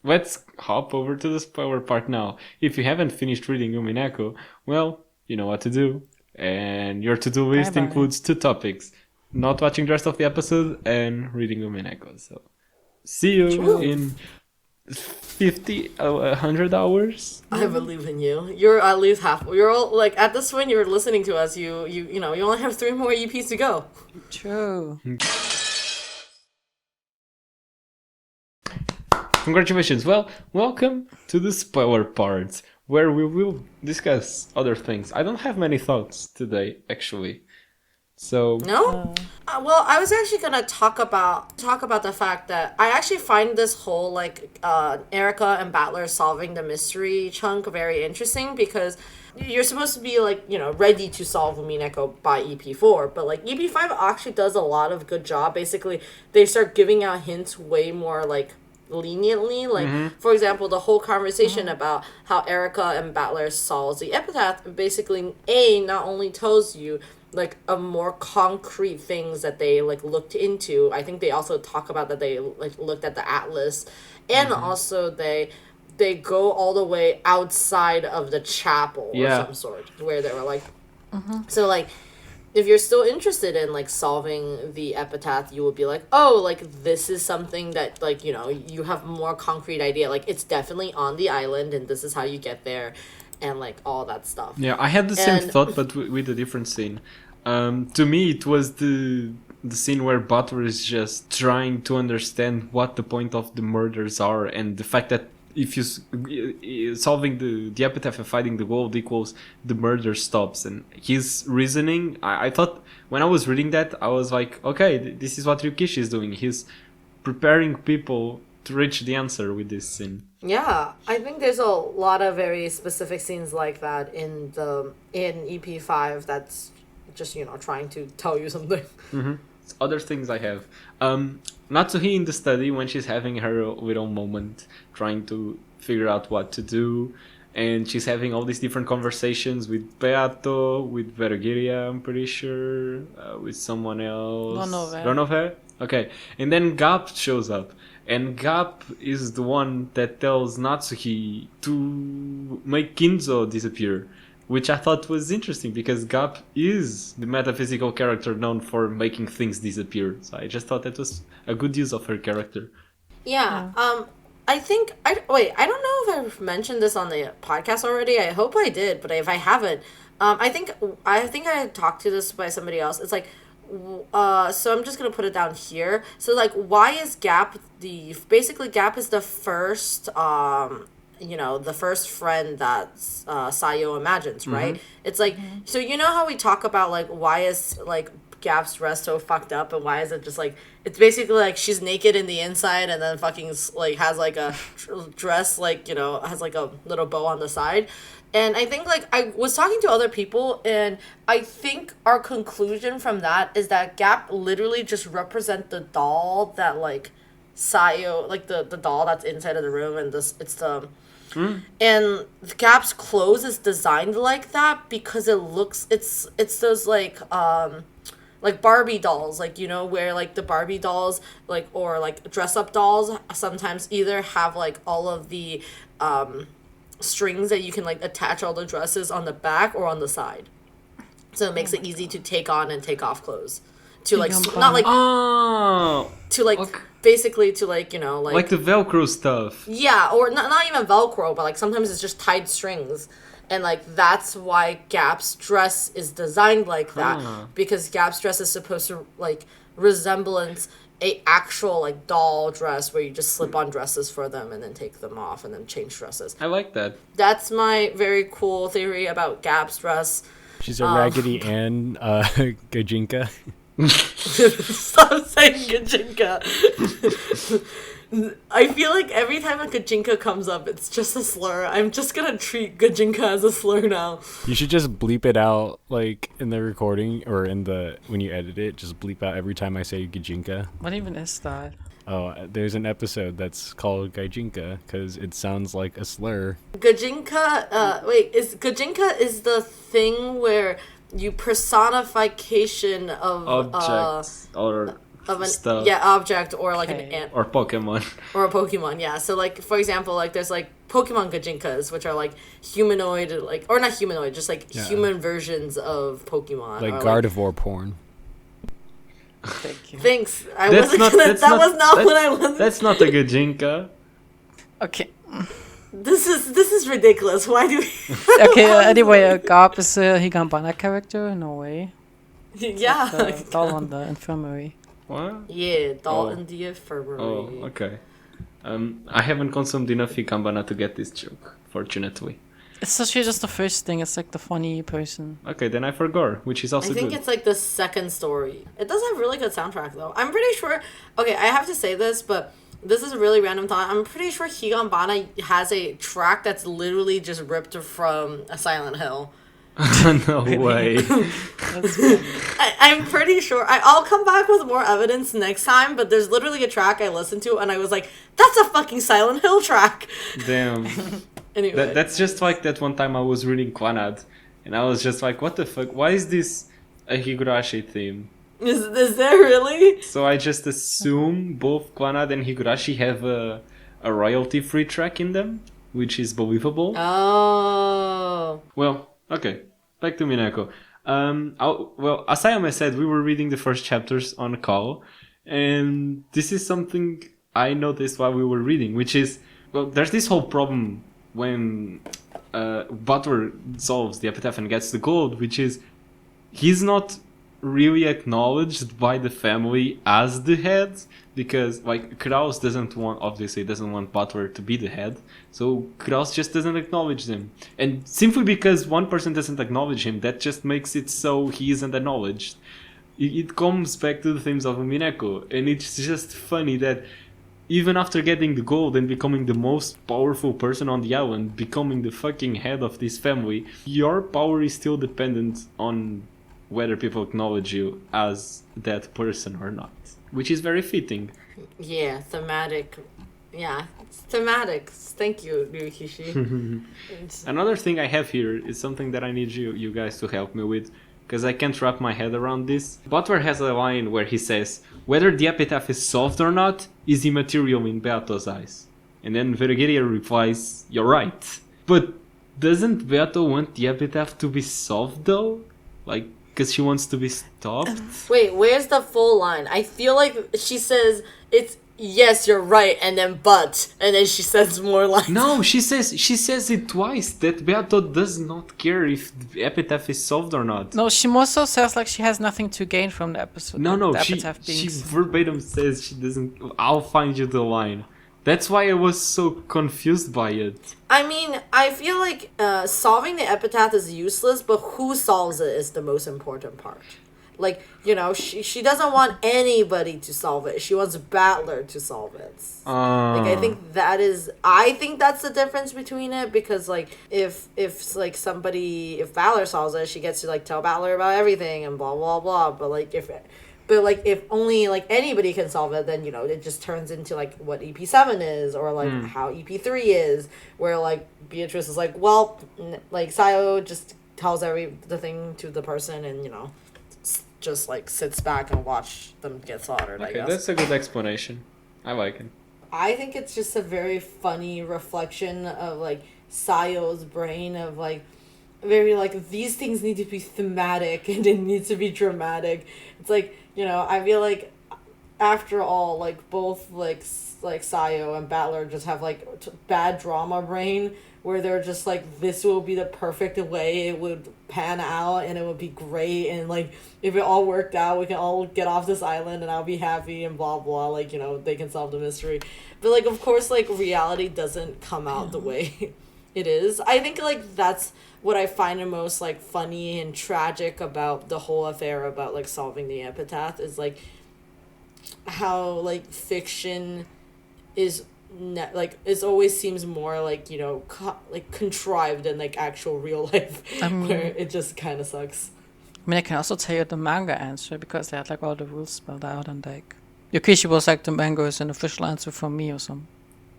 Let's hop over to the spoiler part now. If you haven't finished reading Umineko, well, you know what to do. And your to-do list Bye-bye. includes 2 topics. Not watching the rest of the episode and reading Umineko. So, see you in 100 hours. I believe in you. You're at least half. You're all like, at this point you're listening to us. You know you only have 3 more EPs to go. True. Congratulations. Well, welcome to the spoiler part, where we will discuss other things. I don't have many thoughts today, actually. So No? Well, I was actually gonna talk about the fact that I actually find this whole like Erica and Battler solving the mystery chunk very interesting, because you're supposed to be like, you know, ready to solve Umineko by EP4, but like EP5 actually does a lot of good job. Basically, they start giving out hints way more like leniently. Like for example, the whole conversation about how Erica and Battler solves the epitaph basically not only tells you like a more concrete things that they like looked into. I think they also talk about that they like looked at the atlas, and also they go all the way outside of the chapel or some sort, where they were like so like if you're still interested in like solving the epitaph, you would be like, oh, like this is something that like, you know, you have more concrete idea, like it's definitely on the island and this is how you get there, and like all that stuff. yeah, I had the same thought, but with a different scene. To me, it was the scene where Butler is just trying to understand what the point of the murders are, and the fact that if you solving the epitaph and finding the gold equals the murder stops, and his reasoning, I thought when I was reading that, I was like, okay, this is what Ryukishi is doing. He's preparing people to reach the answer with this scene. Yeah, I think there's a lot of very specific scenes like that in EP5 that's just, you know, trying to tell you something. Other things I have. Natsuhi in the study when she's having her little moment, trying to figure out what to do, and she's having all these different conversations with Beato, with Vergiria, I'm pretty sure, with someone else. Ronove? Okay, and then Gap shows up. And Gap is the one that tells Natsuhi to make Kinzo disappear, which I thought was interesting because Gap is the metaphysical character known for making things disappear. So I just thought that was a good use of her character. Yeah. I think I don't know if I've mentioned this on the podcast already. I hope I did, but if I haven't, I think I had talked to this by somebody else. It's like, so I'm just gonna put it down here. So like, why is Gap Gap is the first the first friend that Sayo imagines, right? It's like, so you know how we talk about like, why is like Gap's dress so fucked up, and why is it just like, it's basically like she's naked in the inside and then fucking like has like a dress, like, you know, has like a little bow on the side. And I think like I was talking to other people, and I think our conclusion from that is that Gap literally just represent the doll that like Sayo, like the doll that's inside of the room, and it's the and Gap's clothes is designed like that because it looks, it's those like Barbie dolls, like, you know, where like the Barbie dolls, like, or like dress up dolls sometimes either have like all of the strings that you can like attach all the dresses on the back or on the side, so it makes it easy to take on and take off clothes. to like Higambana. not like Oh, to like okay. basically to like, you know, like the Velcro stuff. yeah, or not even Velcro, but like sometimes it's just tied strings. And like that's why Gap's dress is designed like that. Huh. Because Gap's dress is supposed to like resemblance a actual like doll dress where you just slip on dresses for them and then take them off and then change dresses. I like that. That's my very cool theory about Gap's dress. She's a Raggedy Ann Gajinka. Stop saying Gajinka. I feel like every time a Gajinka comes up, it's just a slur. I'm just gonna treat Gajinka as a slur now. You should just bleep it out, like, in the recording, or when you edit it, just bleep out every time I say Gajinka. What even is that? Oh, there's an episode that's called Gajinka, because it sounds like a slur. Gajinka, Gajinka is the thing where you personification of Objects or of an stuff. object or like Okay. an ant Or Pokemon. or a Pokemon, yeah. So like for example, like there's like Pokemon Gajinkas, which are like humanoid, like or not humanoid, just like Yeah. human versions of Pokemon. Like or, Gardevoir porn. Thank you. Thanks. I That's wasn't not- gonna. that's That not- was not that- what I was. That's not a Gajinka. Okay. This is ridiculous. Why do? Okay. Anyway, Garp is a Higambana character in a way. Yeah. The doll on the infirmary. What? Yeah, doll Oh. in the infirmary. Oh, okay. I haven't consumed enough Hikambana to get this joke, fortunately. It's actually just the first thing. It's like the funny person. Okay, then I forgot, which is also I think good. it's like the second story. It does have really good soundtrack though. I'm pretty sure. Okay, I have to say this, but this is a really random thought. I'm pretty sure Higambana has a track that's literally just ripped from a Silent Hill. No way. That's funny. I'm pretty sure. I'll come back with more evidence next time, but there's literally a track I listened to and I was like, that's a fucking Silent Hill track. Damn. Anyway. That's just like that one time I was reading Clannad, and I was just like, what the fuck? Why is this a Higurashi theme? Is there really? So I just assume both Clannad and Higurashi have a royalty-free track in them, which is believable. Oh. Well, okay. Back to Minako. Well, as Ayame said, we were reading the first chapters on call, and this is something I noticed while we were reading, which is, well, there's this whole problem when Butler solves the epitaph and gets the gold, which is he's not really acknowledged by the family as the head, because like Kraus doesn't want Butler to be the head, so Kraus just doesn't acknowledge them, and simply because one person doesn't acknowledge him, that just makes it so he isn't acknowledged. It comes back to the themes of Umineko, and it's just funny that even after getting the gold and becoming the most powerful person on the island, becoming the fucking head of this family, your power is still dependent on whether people acknowledge you as that person or not. Which is very fitting. Yeah, thematic. Yeah, it's thematic. Thank you, Ryukishi. Another thing I have here is something that I need you guys to help me with, because I can't wrap my head around this. Butler has a line where he says, whether the epitaph is solved or not is immaterial in Beato's eyes. And then Vergeria replies, you're right. But doesn't Beato want the epitaph to be solved though? Like, because she wants to be stopped? Wait, where's the full line? I feel like she says it's yes, you're right, and then but, and then she says more lines. No, she says it twice, that Beato does not care if the epitaph is solved or not. No, she more so says like she has nothing to gain from the episode. No, the she epitaph being verbatim says she doesn't. I'll find you the line. That's why I was so confused by it. I mean, I feel like solving the epitaph is useless, but who solves it is the most important part. Like, you know, she doesn't want anybody to solve it. She wants Battler to solve it. Like, I think that's the difference between it, because like if Battler solves it, she gets to like tell Battler about everything and blah blah blah. But if only like anybody can solve it, then you know it just turns into like what EP7 is, or like how EP3 is, where like Beatrice is like, well, like Sayo just tells the thing to the person, and you know just like sits back and watch them get slaughtered. I Okay, guess that's a good explanation. I like it. I think it's just a very funny reflection of like Sayo's brain of like, very like these things need to be thematic and it needs to be dramatic. It's like, you know, I feel like after all, like both like Sayo and Battler just have like bad drama brain where they're just like, this will be the perfect way it would pan out and it would be great, and like if it all worked out we can all get off this island and I'll be happy and blah blah, like, you know, they can solve the mystery. But like of course like reality doesn't come out the way it is. I think like that's what I find the most like funny and tragic about the whole affair about like solving the epitaph is like how like fiction is like it always seems more like, you know, like contrived than like actual real life where it just kind of sucks. I mean, I can also tell you the manga answer because they had like all the rules spelled out, and like Yokishi was like, the manga is an official answer from me or some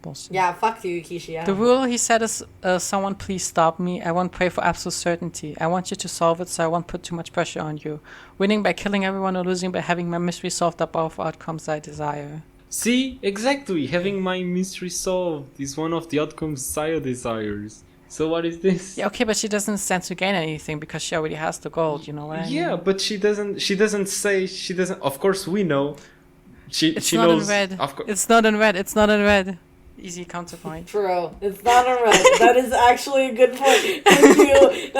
bullshit. Yeah, fuck you, Kishi. The rule he said is, someone please stop me. I won't pray for absolute certainty. I want you to solve it, so I won't put too much pressure on you. Winning by killing everyone or losing by having my mystery solved are both outcomes I desire. See, exactly. Having my mystery solved is one of the outcomes Sayo desires. So what is this? Yeah, okay, but she doesn't stand to gain anything because she already has the gold, you know what I mean? Yeah, but she doesn't say, she doesn't, of course we know. She not knows. in red. Of course. It's not in red. It's not in red. Easy counterpoint. True. It's not a red. That is actually a good point. Thank you.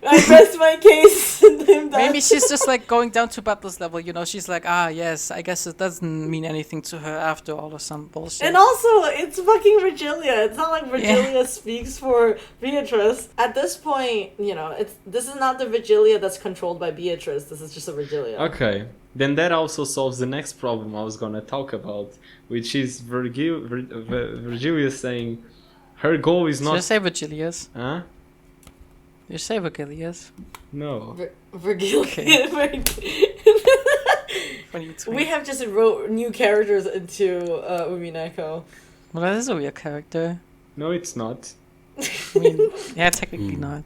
I rest my case. Maybe she's just like going down to Butler's level, you know. She's like, yes, I guess it doesn't mean anything to her after all or some bullshit. And also, it's fucking Virgilia. It's not like Virgilia speaks for Beatrice. At this point, you know, this is not the Virgilia that's controlled by Beatrice. This is just a Virgilia. Okay. Then that also solves the next problem I was gonna talk about, which is Virgilia saying her goal is not... Did you say Virgilius? Huh? Did you say Virgilius? No. Virgilia. Okay. We have just wrote new characters into Umineko. Well, that is a weird character. No, it's not. I mean, yeah, technically not.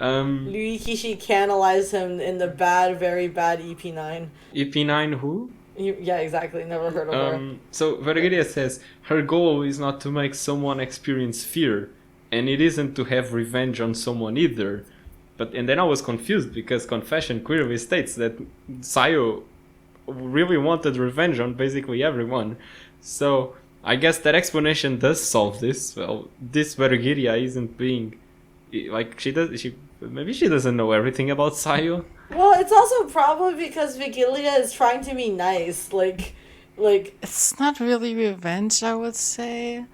Louis Kishi canalized him in the bad, very bad EP9. EP9 who? Yeah, exactly. Never heard of her. So Virgilia says her goal is not to make someone experience fear, and it isn't to have revenge on someone either. And then I was confused because confession clearly states that Sayo really wanted revenge on basically everyone. So I guess that explanation does solve this. Well, this Virgilia isn't being like maybe she doesn't know everything about Sayo. Well, it's also probably because Vigilia is trying to be nice, like. It's not really revenge, I would say,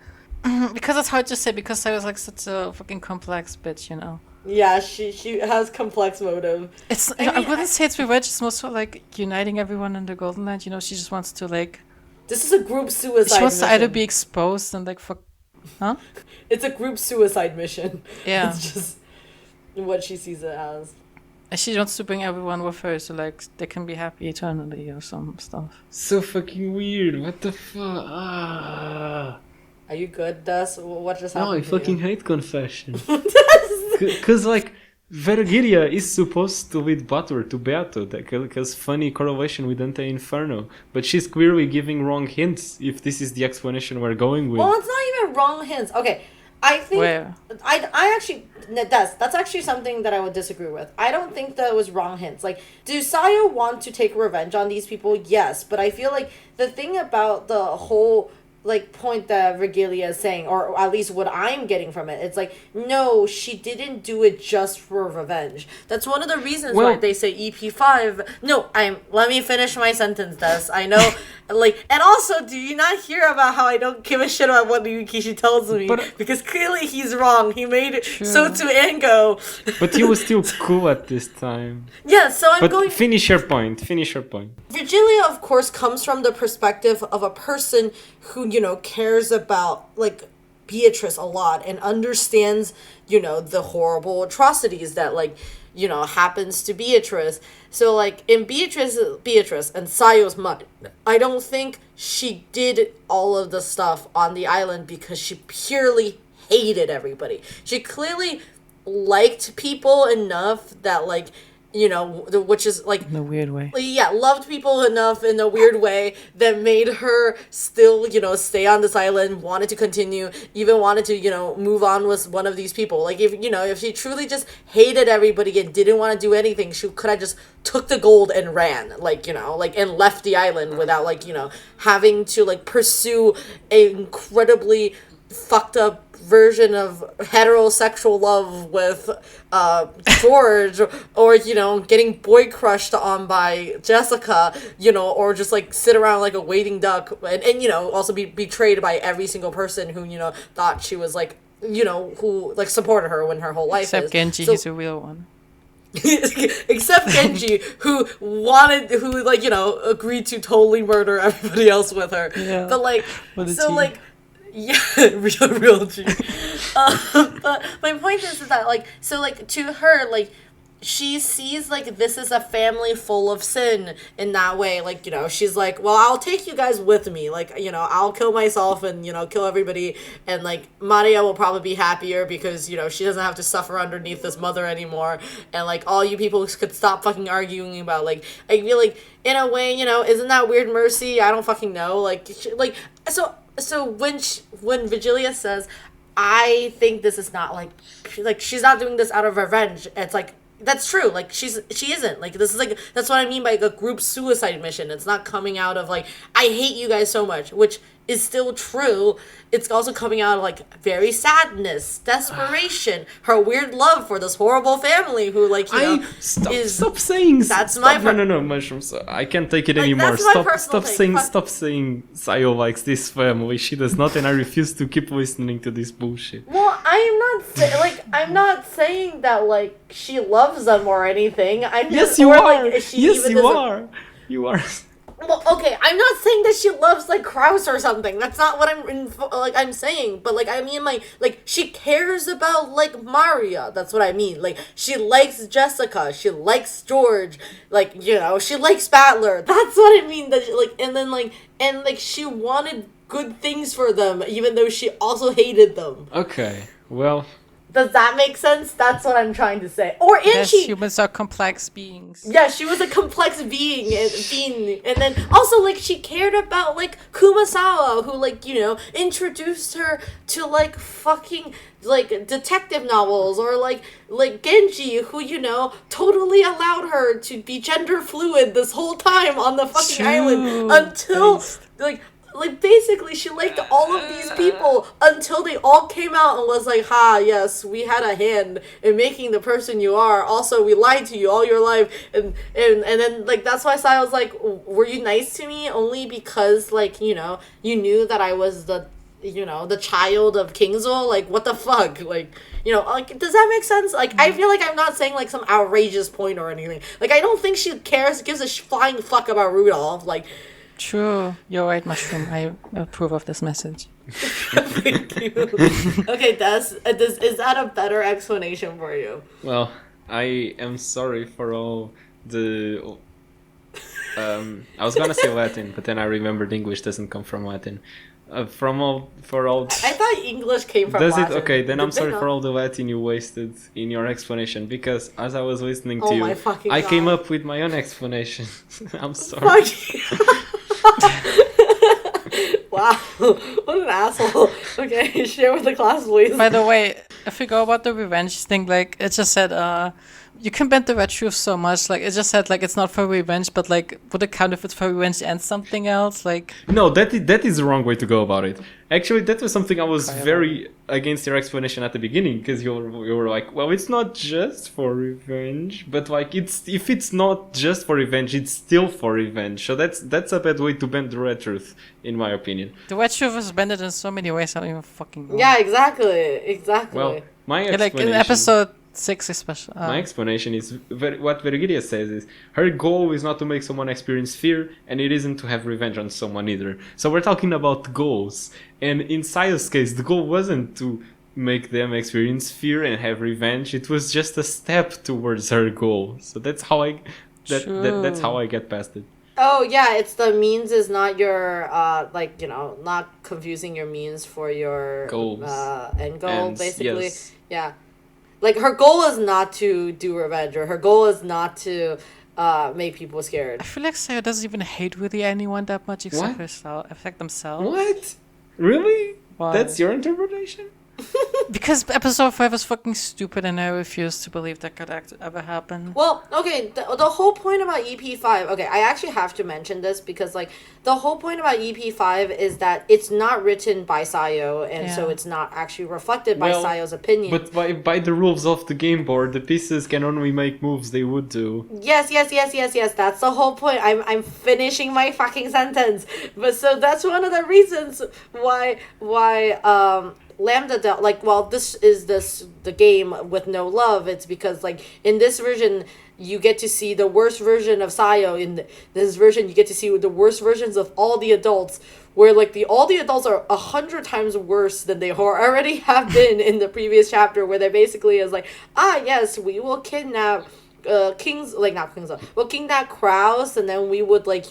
because it's hard to say because Sayo's like such a fucking complex bitch, you know. Yeah, she has complex motive. I wouldn't say it's revenge. It's more so like uniting everyone in the Golden Land. You know, she just wants to like. This is a group suicide. She wants mission. to either be exposed and like fuck. Huh? It's a group suicide mission. Yeah. It's just what she sees it as. And she wants to bring everyone with her so like they can be happy eternally or some stuff. So fucking weird. What the fuck? Ah. Are you good, Des? What just happened? No, I fucking hate confession. Because like Virgilia is supposed to lead Butler to Beato, because funny correlation with Dante Inferno, but she's clearly giving wrong hints if this is the explanation we're going with. Well, it's not even wrong hints. Okay, I think Where? I actually that's actually something that I would disagree with. I don't think that it was wrong hints. Like, do Sayo want to take revenge on these people? Yes, but I feel like the thing about the whole like point that Virgilia is saying, or at least what I'm getting from it, it's like, no, she didn't do it just for revenge. That's one of the reasons why they say EP5. No, let me finish my sentence, Des. I know, like, and also, do you not hear about how I don't give a shit about what Yukishi tells me? Because clearly he's wrong. He made it so to Ango. But he was still cool at this time. Yeah, so I'm going... Finish your point. Virgilia, of course, comes from the perspective of a person who, you know, cares about, like, Beatrice a lot and understands, you know, the horrible atrocities that, like, you know, happens to Beatrice. So, like, in Beatrice and Sayo's mind, I don't think she did all of the stuff on the island because she purely hated everybody. She clearly liked people enough that, like, which is like In a weird way. yeah, loved people enough in a weird way that made her still, stay on this island, wanted to continue, even wanted to, move on with one of these people. Like, if she truly just hated everybody and didn't want to do anything, she could have just took the gold and ran, and left the island without, having to, pursue an incredibly fucked up version of heterosexual love with George, or getting boy crushed on by Jessica, or just sit around like a waiting duck, and also be betrayed by every single person who thought she was who supported her when her whole life Except is. Genji, So- he's a real one. except Genji, who agreed to totally murder everybody else with her. Yeah. But What a so G. yeah, real G. But my point is that to her, she sees this is a family full of sin in that way. She's like, well, I'll take you guys with me. I'll kill myself and kill everybody, and Maria will probably be happier because she doesn't have to suffer underneath this mother anymore, and all you people could stop fucking arguing about I feel in a way, isn't that weird mercy? I don't fucking know. So when Vigilia says, I think this is not she's not doing this out of revenge, it's that's true. She isn't. This is that's what I mean by a group suicide mission. It's not coming out of I hate you guys so much, which is still true. It's also coming out of very sadness, desperation, her weird love for this horrible family who Stop saying. That's my no, mushrooms. I can't take it anymore. that's my personal take. Stop saying Sayo likes this family. She does not, and I refuse to keep listening to this bullshit. Well, I'm not saying that she loves them or anything. I'm Yes, just, you or, are. she Yes, even you doesn't- are. You are. Well, okay, I'm not saying that she loves Kraus or something. That's not what I'm saying. But I mean she cares about Maria. That's what I mean. She likes Jessica. She likes George. She likes Battler. That's what I mean. That and she wanted good things for them, even though she also hated them. Okay. Well. Does that make sense? That's what I'm trying to say. Or and Yes, she humans are complex beings. Yeah, she was a complex being, and then also she cared about Kumasawa, who introduced her to fucking detective novels, or Genji, who totally allowed her to be gender fluid this whole time on the fucking True. island until basically she liked all of these people until they all came out and was ha, yes, we had a hand in making the person you are. Also, we lied to you all your life, and then that's why Sai was were you nice to me only because you knew that I was the the child of Kingsville? What the fuck? Does that make sense? I feel I'm not saying some outrageous point or anything. I don't think she gives a flying fuck about Rudolph. True, you're right, Mushroom. I approve of this message. Thank you. Okay, is that a better explanation for you? Well, I am sorry for all the. I was gonna say Latin, but then I remembered English doesn't come from Latin. For all. I thought English came from Does Latin. it? Okay, then I'm Did sorry they for not? all the Latin you wasted in your explanation, because as I was listening Oh to my you, fucking I came God. up with my own explanation. I'm sorry. Fuck you. Wow, what an asshole. Okay, share with the class, please. By the way, if we go about the revenge thing, it just said, you can bend the red truth so much. It just said, it's not for revenge, but, would it count if it's for revenge and something else? No, that is the wrong way to go about it. Actually, that was something I was very against your explanation at the beginning, because you were like, well, it's not just for revenge, but if it's not just for revenge, it's still for revenge. So that's a bad way to bend the red truth, in my opinion. The red truth is bended in so many ways, I don't even fucking know. Yeah, exactly. Well, my Yeah, explanation. in episode 6 especially. My explanation is what Virgilia says is her goal is not to make someone experience fear, and it isn't to have revenge on someone either. So we're talking about goals, and in Sayo's case, the goal wasn't to make them experience fear and have revenge. It was just a step towards her goal. So that's how that's how I get past it. Oh yeah, it's the means is not your not confusing your means for your Goals. end goal, Ends, basically. yes. Yeah. Like, her goal is not to do revenge, or her goal is not to make people scared. I feel like Sayo doesn't even hate really anyone that much except What? herself, except themselves. What? Really? Why? That's your interpretation? Because episode 5 was fucking stupid and I refuse to believe that could ever happen. Well, okay, the whole point about EP5, okay, I actually have to mention this because, like, the whole point about EP5 is that it's not written by Sayo, and so Yeah. it's not actually reflected by Well, Sayo's opinion. But by the rules of the game board, the pieces can only make moves they would do. Yes, that's the whole point. I'm finishing my fucking sentence. But so that's one of the reasons why Lambda Delta, like, while this is the game with no love, it's because, like, in this version you get to see the worst version of Sayo. In this version you get to see the worst versions of all the adults, where, like, all the adults are 100 times worse than they already have been in the previous chapter, where they basically is like, yes, we will kidnap we'll kidnap Kraus, and then we would, like,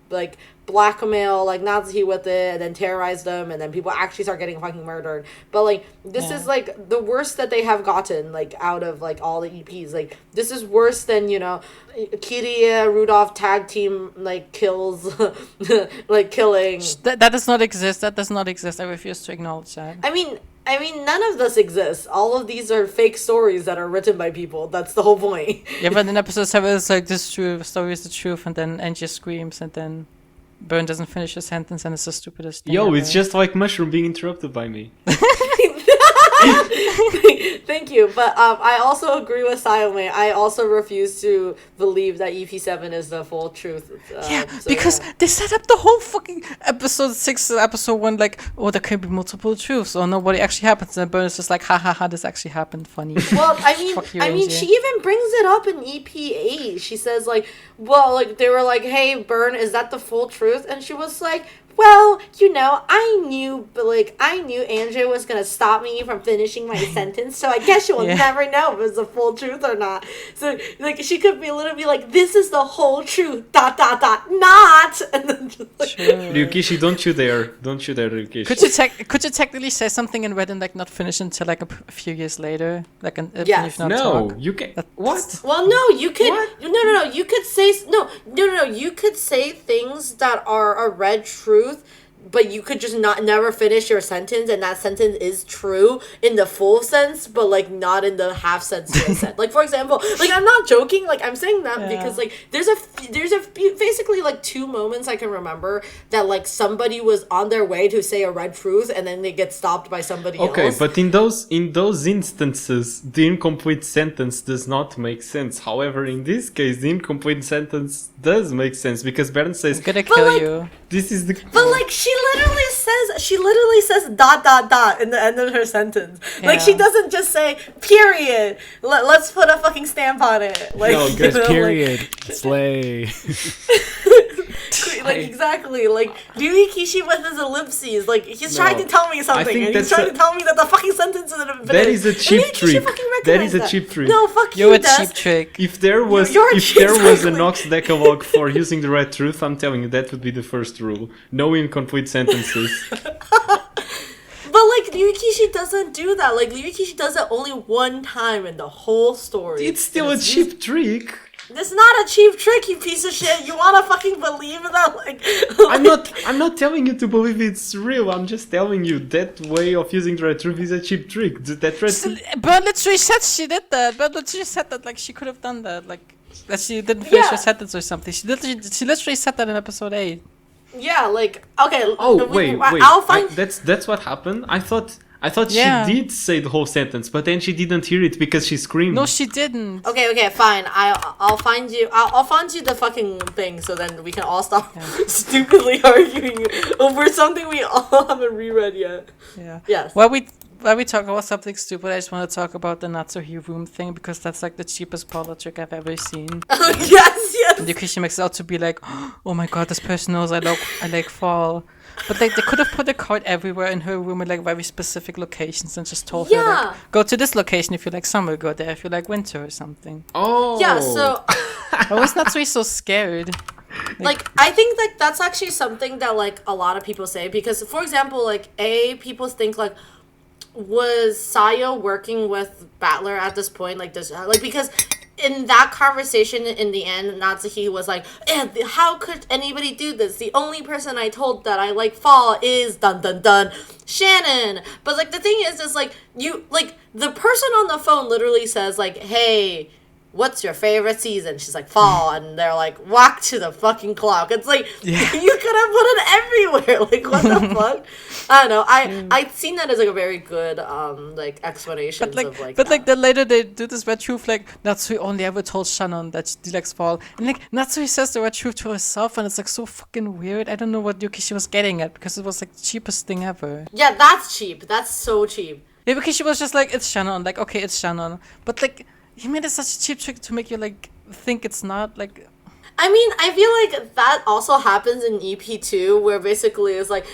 like, blackmail, like, Nazi with it, and then terrorize them, and then people actually start getting fucking murdered. But, like, this is, like, the worst that they have gotten, like, out of, like, all the EPs. Like, this is worse than, Kiria Rudolph tag team, like, kills, like, killing. That does not exist. That does not exist. I refuse to acknowledge that. I mean, none of this exists. All of these are fake stories that are written by people. That's the whole point. Yeah, but in episode 7 it's like, this story is the truth, and then Angie screams, and then Burn doesn't finish his sentence, and it's the stupidest thing Yo, ever. it's just like Mushroom being interrupted by me. Thank you, but I also agree with Sayome. I also refuse to believe that EP7 is the full truth. Because they set up the whole fucking episode 6 episode 1 like, oh, there could be multiple truths, or nobody actually happens, and Burn is just like, ha ha ha, this actually happened, funny. Well, Fuck you, I mean, Angie. she even brings it up in EP8. She says, like, well, like, they were like, hey, Burn, is that the full truth? And she was like, well, I knew Andrea was gonna stop me from finishing my sentence, so I guess you will never know if it's the full truth or not. So, like, she could be literally like, this is the whole truth, ... not, and then just like, Ryukishi, don't you dare, Ryukishi. Could you technically say something in red and, like, not finish until, like, a few years later, like, Yes. No, talk? you can. What? well, no, you could. What? No. You could say no. You could say things that are a red truth, but you could just never finish your sentence, and that sentence is true in the full sense, but, like, not in the half sense you said. Like, for example, like, I'm not joking. Like, I'm saying that because, like, there's basically, like, 2 moments I can remember that, like, somebody was on their way to say a red truth, and then they get stopped by somebody else. Okay, but in those instances, the incomplete sentence does not make sense. However, in this case, the incomplete sentence does make sense, because Bern says, I'm gonna kill like, you. this is the... But, like, she literally says ... in the end of her sentence. Like, she Yeah. doesn't just say period. Let's put a fucking stamp on it. Like, No, guys, Period. Slay. Like, exactly. Like, Ryui Kishi with his ellipses. Like, he's trying to tell me something, think and he's that's trying to tell me that the fucking sentence isn't finished. That is a And cheap Ryui Kishi trick. fucking That is recognized a cheap trick. No, fuck You're you, a Des. cheap trick. If there was You're a exactly. Nox Decalogue for using the red truth, I'm telling you, that would be the first rule. No incomplete sentences. But, like, Ryui Kishi doesn't do that. Like, Ryui Kishi does it only one time in the whole story. It's still a And cheap trick. It's not a cheap trick, you piece of shit. You wanna fucking believe that? Like, I'm not telling you to believe it's real. I'm just telling you that way of using the red truth is a cheap trick. That red truth... But literally said she did that. But literally said that, like, she could have done that. Like, that she didn't finish her sentence or something. She literally said that in episode 8. Yeah, like, okay. Oh, wait. I'll find. That's what happened? I thought Yeah. she did say the whole sentence, but then she didn't hear it because she screamed. No, she didn't. Okay, fine. I'll find you. I'll find you the fucking thing, so then we can all stop stupidly arguing over something we all haven't reread yet. Yeah. Yes. While we talk about something stupid, I just want to talk about the Natsuhi room thing, because that's, like, the cheapest parlor trick I've ever seen. yes. And Yukishi makes it out to be like, oh my god, this person knows I like fall. But, like, they could have put a card everywhere in her room in, like, very specific locations and just told her, like, go to this location if you like summer, go there if you like winter or something. Oh. Yeah. So. Why was Natsui so scared? Like, I think, like, that's actually something that, like, a lot of people say, because, for example, like, people think, like, was Sayo working with Battler at this point? Like, because in that conversation in the end, Natsuhi was like, how could anybody do this? The only person I told that I like fall is dun dun dun Shannon. But like the thing is like you like the person on the phone literally says like, hey, what's your favorite season? She's like, fall. And they're like, walk to the fucking clock. It's like, you could have put it everywhere. Like, what the fuck? I don't know. I'd seen that as like a very good, like, explanation of like But like, then later they do this red truth, like, Natsui only ever told Shannon that she likes fall. And like, Natsui says the red truth to herself, and it's like so fucking weird. I don't know what Yukishi was getting at, because it was like the cheapest thing ever. Yeah, that's cheap. That's so cheap. Yeah, because she was just like, it's Shannon. Like, okay, it's Shannon. But like, he made it such a cheap trick to make you like think it's not like. I mean, I feel like that also happens in EP2, where basically it's like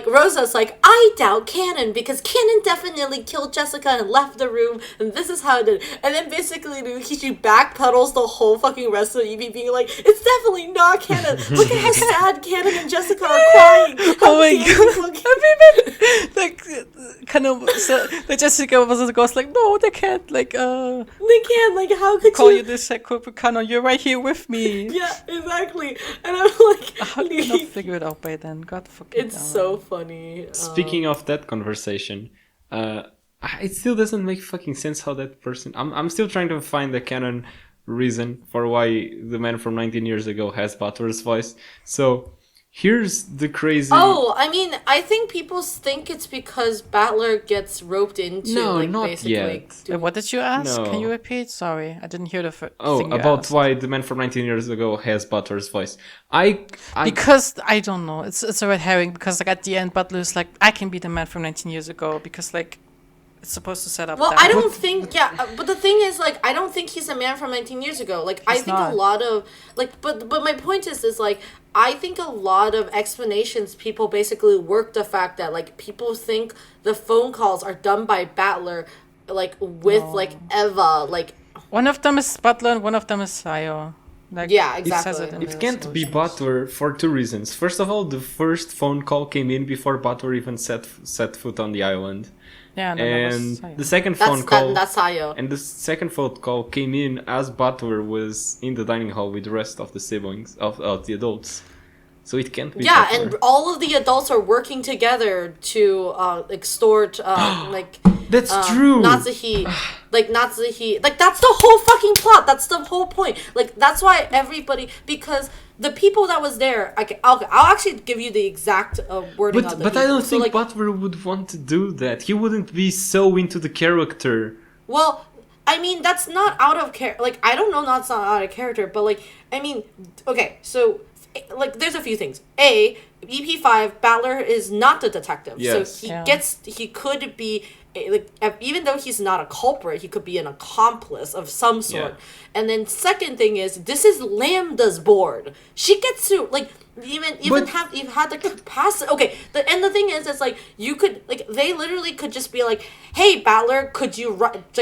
Rosa's like, I doubt Cannon, because Cannon definitely killed Jessica and left the room, and this is how it did. And then basically she backpedals the whole fucking rest of the EP, being like, it's definitely not Cannon. Look at how sad Cannon and Jessica are crying. Oh my god. I mean, like, kind of, so, like, Jessica was the ghost, like, no, they can't, like, they can't, like, how could call you this, like, Canon, you're right here with me. Yeah. Exactly, and I'm like, how did you not figure it out by then? God fucking it's so funny. Speaking of that conversation, it still doesn't make fucking sense how that person. I'm still trying to find the canon reason for why the man from 19 years ago has Butler's voice. So here's the crazy. Oh, I mean, I think people think it's because Battler gets roped into. No, like, not basically yet. What did you ask? No. Can you repeat? Sorry, I didn't hear the thing you about asked. why the man from 19 years ago has Butler's voice. Because I don't know. It's a red herring. Because like at the end, Butler's like, I can be the man from 19 years ago. Because like, it's supposed to set up. Well, that. I don't think. Yeah, but the thing is, like, I don't think he's a man from 19 years ago. Like, I think not. a lot of like, but my point is like, I think a lot of explanations people basically work the fact that like people think the phone calls are done by Battler, like with like Eva, like. One of them is Butler and one of them is Sayo. Like, Yeah, he says exactly. it in It the can't be solutions. Butler for two reasons. First of all, the first phone call came in before Butler even set foot on the island. Yeah, no, that was And Sayo. the second phone call That's Sayo. and the second phone call came in as Butler was in the dining hall with the rest of the siblings of the adults. So it can't be Yeah, Butler. and all of the adults are working together to extort like That's true. Natsuhi, like that's the whole fucking plot. That's the whole point. Like that's why everybody, because the people that was there, I'll actually give you the exact wording. But of the but I people. don't So, think like, Butler would want to do that. He wouldn't be so into the character. Well, I mean that's not out of character. Like I don't know, that's not out of character, but like I mean, okay, so. Like there's a few things. EP5, Battler is not the detective, Yes. so Yeah. he could be like even though he's not a culprit, he could be an accomplice of some sort. Yeah. And then second thing is this is Lambda's board. She gets to like even But- you've had the capacity. Okay, and the thing is, it's like you could like they literally could just be like, "Hey, Battler, could you like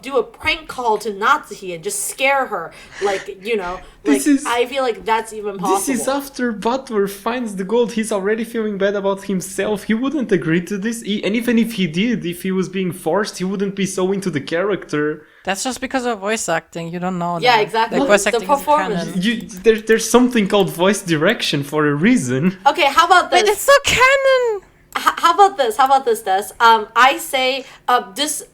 do a prank call to Natsuhi and just scare her?" Like you know, like This is- I feel like that's even possible. This is after Butler finds the gold. He's already feeling bad about himself. He wouldn't agree to this. And even if he did, if he was being forced, he wouldn't be so into the character. That's just because of voice acting. You don't know. Yeah, that. exactly. Like, voice The acting is performance. canon. There's something called voice direction for a reason. Okay, how about this? Wait, it's so canon. How about this? How about this, Des? I say this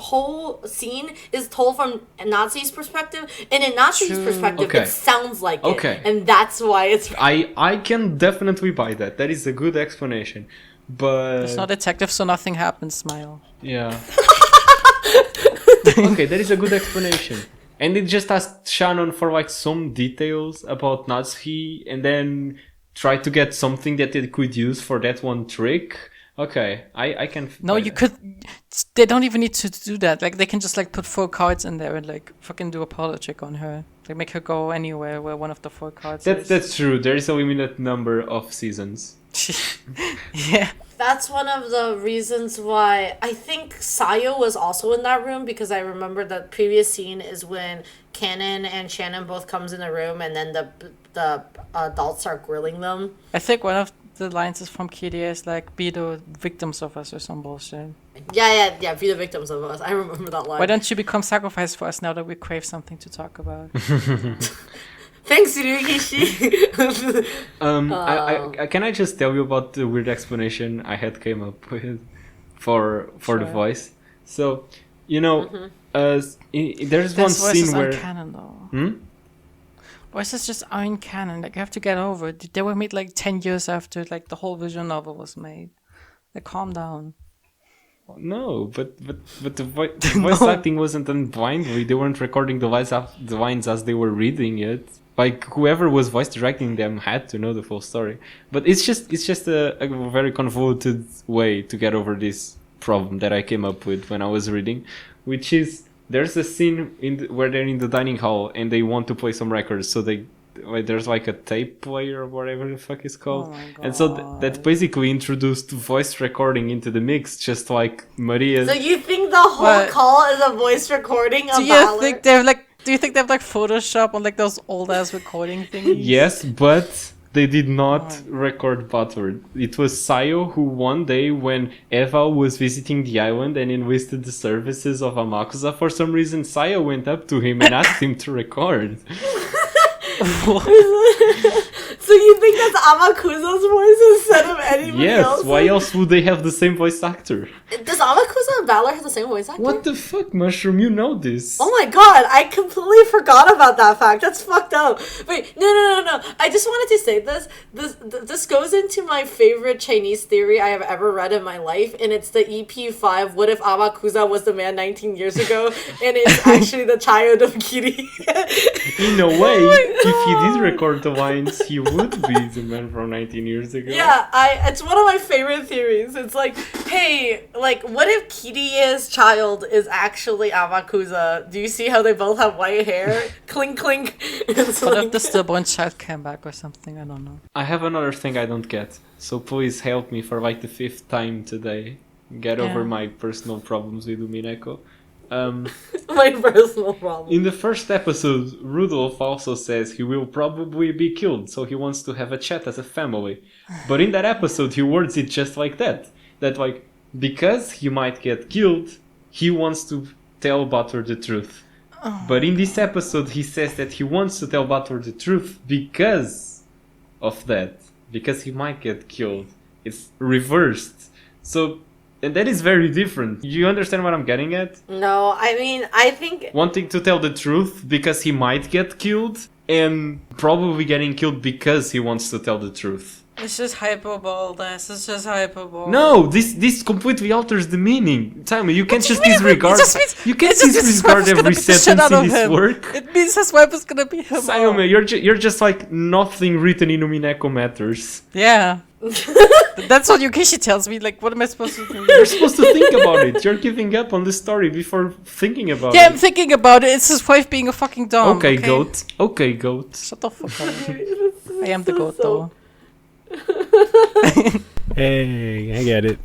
whole scene is told from Nazi's perspective, and in Nazi's True. perspective, Okay. it sounds like Okay. it, and that's why it's. I can definitely buy that. That is a good explanation. But It's not detective, so nothing happens. Smile. yeah. Okay, that is a good explanation. And it just asked Shannon for like some details about Natsuhi and then try to get something that they could use for that one trick. Okay, I can. No, buy you that. could. They don't even need to do that. Like they can just like put 4 cards in there and like fucking do a parlor trick on her. Like make her go anywhere where one of the 4 cards is. That's true. There is a limited number of seasons. Yeah. That's one of the reasons why I think Sayo was also in that room, because I remember the previous scene is when Cannon and Shannon both comes in the room and then the adults are grilling them. I think one of the lines is from Kitty is like, be the victims of us or some bullshit. Yeah. Be the victims of us. I remember that line. Why don't you become sacrificed for us now that we crave something to talk about? Thanks, Ryukishi. Can I just tell you about the weird explanation I had came up with for the voice? So, there's This one voice scene is where uncanon though. Voices just aren't canon. Like, you have to get over it. They were made like 10 years after like the whole visual novel was made. Like, calm down. no, but the voice acting wasn't done blindly. They weren't recording the lines as they were reading it. Like, whoever was voice directing them had to know the full story. But it's just a very convoluted way to get over this problem that I came up with when I was reading, which is there's a scene where they're in the dining hall and they want to play some records, so there's like a tape player or whatever the fuck it's called. Oh my God. And so that basically introduced voice recording into the mix, just like Maria's. So you think the whole call is a voice recording of Do you think they have like Photoshop on like those old ass recording things? Yes, but they did not record Butler. It was Sayo who one day, when Eva was visiting the island and enlisted the services of Amakusa for some reason, Sayo went up to him and asked him to record. So you think that's Amakusa's voice instead of anybody else? Yes, why else would they have the same voice actor? Does Amakusa and Valor have the same voice actor? What the fuck, Mushroom? You know this. Oh my god, I completely forgot about that fact. That's fucked up. Wait, no. I just wanted to say this. This goes into my favorite Chinese theory I have ever read in my life, and it's the EP5, what if Amakusa was the man 19 years ago, and it's actually the child of Kiri? In a way, if he did record the lines, he would be the man from 19 years ago. Yeah, it's one of my favorite theories. It's like, hey, like, what if Kirie's child is actually Amakusa? Do you see how they both have white hair? Clink, clink. What if the stillborn child came back or something? I don't know. I have another thing I don't get, so please help me for like the 5th time today. Get over my personal problems with Umineko. My personal problem. In the first episode, Rudolph also says he will probably be killed, so he wants to have a chat as a family. But in that episode, he words it just like that. That, like, because he might get killed, he wants to tell Butler the truth. But in this episode, he says that he wants to tell Butler the truth because of that. Because he might get killed. It's reversed. So, and that is very different. You understand what I'm getting at? No, I mean, I think... Wanting to tell the truth because he might get killed, and probably getting killed because he wants to tell the truth. It's just hyperbole, It's just hyperbole. No, this completely alters the meaning. Tell me, you can't just disregard. You can't just means disregard his wife is every gonna beat the shit sentence out of in his him. work. It means his wife is gonna be him. Sayome, you're just like nothing written in Umineko matters. Yeah. That's what Yukishi tells me. Like, what am I supposed to do? You're supposed to think about it. You're giving up on the story before thinking about Yeah, it. I'm thinking about it. It's his wife being a fucking dumb. Okay, goat. Okay, goat. Shut the fuck up. I am the goat, though. Hey, I get it.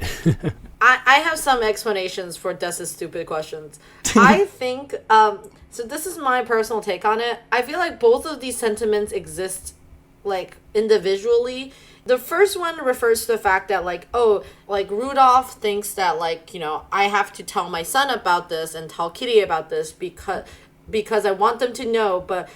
I have some explanations for Des's stupid questions. I think, so this is my personal take on it. I feel like both of these sentiments exist, like, individually. The first one refers to the fact that, like, oh, like, Rudolph thinks that, like, you know, I have to tell my son about this and tell Kitty about this because I want them to know, but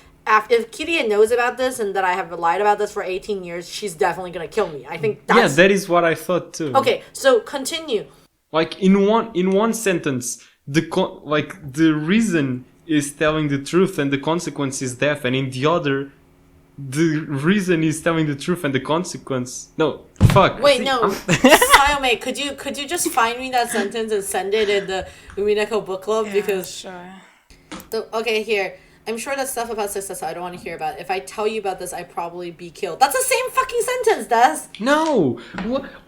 if Kitty knows about this and that I have lied about this for 18 years, she's definitely gonna kill me. I think that's... Yeah, that is what I thought too. Okay, so continue. Like, in one sentence, the reason is telling the truth and the consequence is death, and in the other, the reason is telling the truth and the consequence... No, fuck. Wait, See, no. Sayome, could you just find me that sentence and send it in the Umineko Book Club? Yeah, because... sure. Okay, here. I'm sure that's stuff about success I don't want to hear about. If I tell you about this, I'd probably be killed. That's the same fucking sentence, Des! No!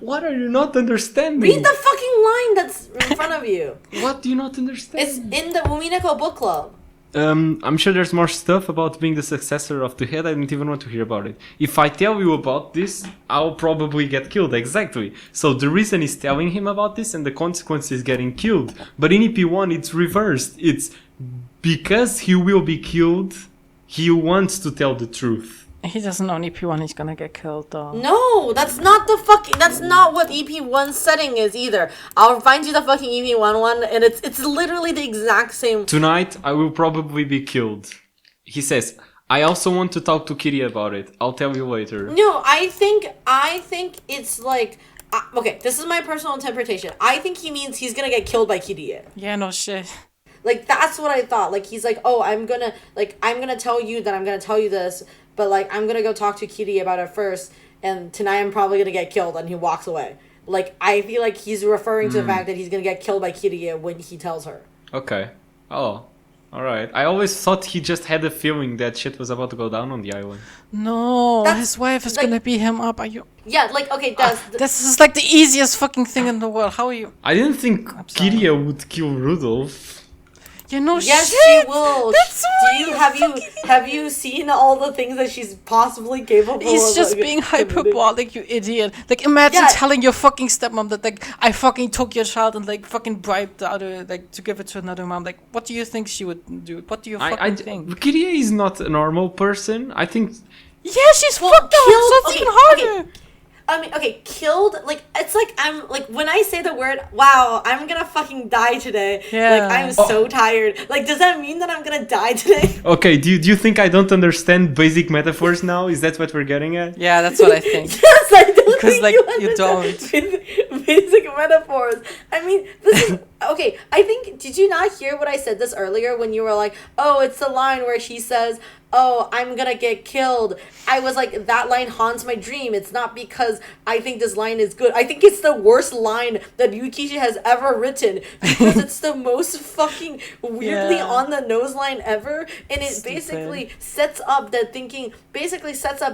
What are you not understanding? Read the fucking line that's in front of you. What do you not understand? It's in the Umineko Book Club. I'm sure there's more stuff about being the successor of the head. I don't even want to hear about it. If I tell you about this, I'll probably get killed. Exactly. So the reason is telling him about this and the consequence is getting killed. But in EP1, it's reversed. It's because he will be killed, he wants to tell the truth. He doesn't know in EP1 he's gonna get killed though. No, that's not what EP1 setting is either. I'll find you the fucking EP1 one, and it's literally the exact same. Tonight, I will probably be killed. He says, I also want to talk to Kitty about it. I'll tell you later. No, I think it's like, okay, this is my personal interpretation. I think he means he's gonna get killed by Kirie. Yeah, no shit. Like, that's what I thought. Like, he's like, oh, I'm gonna tell you that I'm gonna tell you this, but, like, I'm gonna go talk to Kitty about it first, and tonight I'm probably gonna get killed, and he walks away. Like, I feel like he's referring to the fact that he's gonna get killed by Kitty when he tells her. Okay. Oh, alright. I always thought he just had a feeling that shit was about to go down on the island. No, his wife is like- gonna beat him up. Are you? Yeah, like, okay, This is like the easiest fucking thing in the world. How are you? I didn't think sorry. Kiria would kill Rudolph. You know yes, shit. she will. That's Have you seen all the things that she's possibly capable of? He's just like, being committing? hyperbolic, you idiot. Like, imagine Yeah. telling your fucking stepmom that, like, I fucking took your child and, like, fucking bribed the other, like, to give it to another mom. Like, what do you think she would do? What do you fucking think? Kiria is not a normal person. I think Yeah, she's fucked up. killed- So it's even harder. okay. I mean, okay, killed, like, it's like, I'm, like, when I say the word, wow, I'm gonna fucking die today. Yeah. Like, I'm so tired. Like, does that mean that I'm gonna die today? Okay, do you think I don't understand basic metaphors now? Is that what we're getting at? Yeah, that's what I think. Yes, I don't Because, think like, you understand basic metaphors. I mean, this is, okay, I think, did you not hear what I said this earlier when you were like, oh, it's the line where she says, oh, I'm gonna get killed. I was like, that line haunts my dream. It's not because I think this line is good. I think it's the worst line that Yukichi has ever written because it's the most fucking weirdly Yeah. on the nose line ever, and it Stupid. basically sets up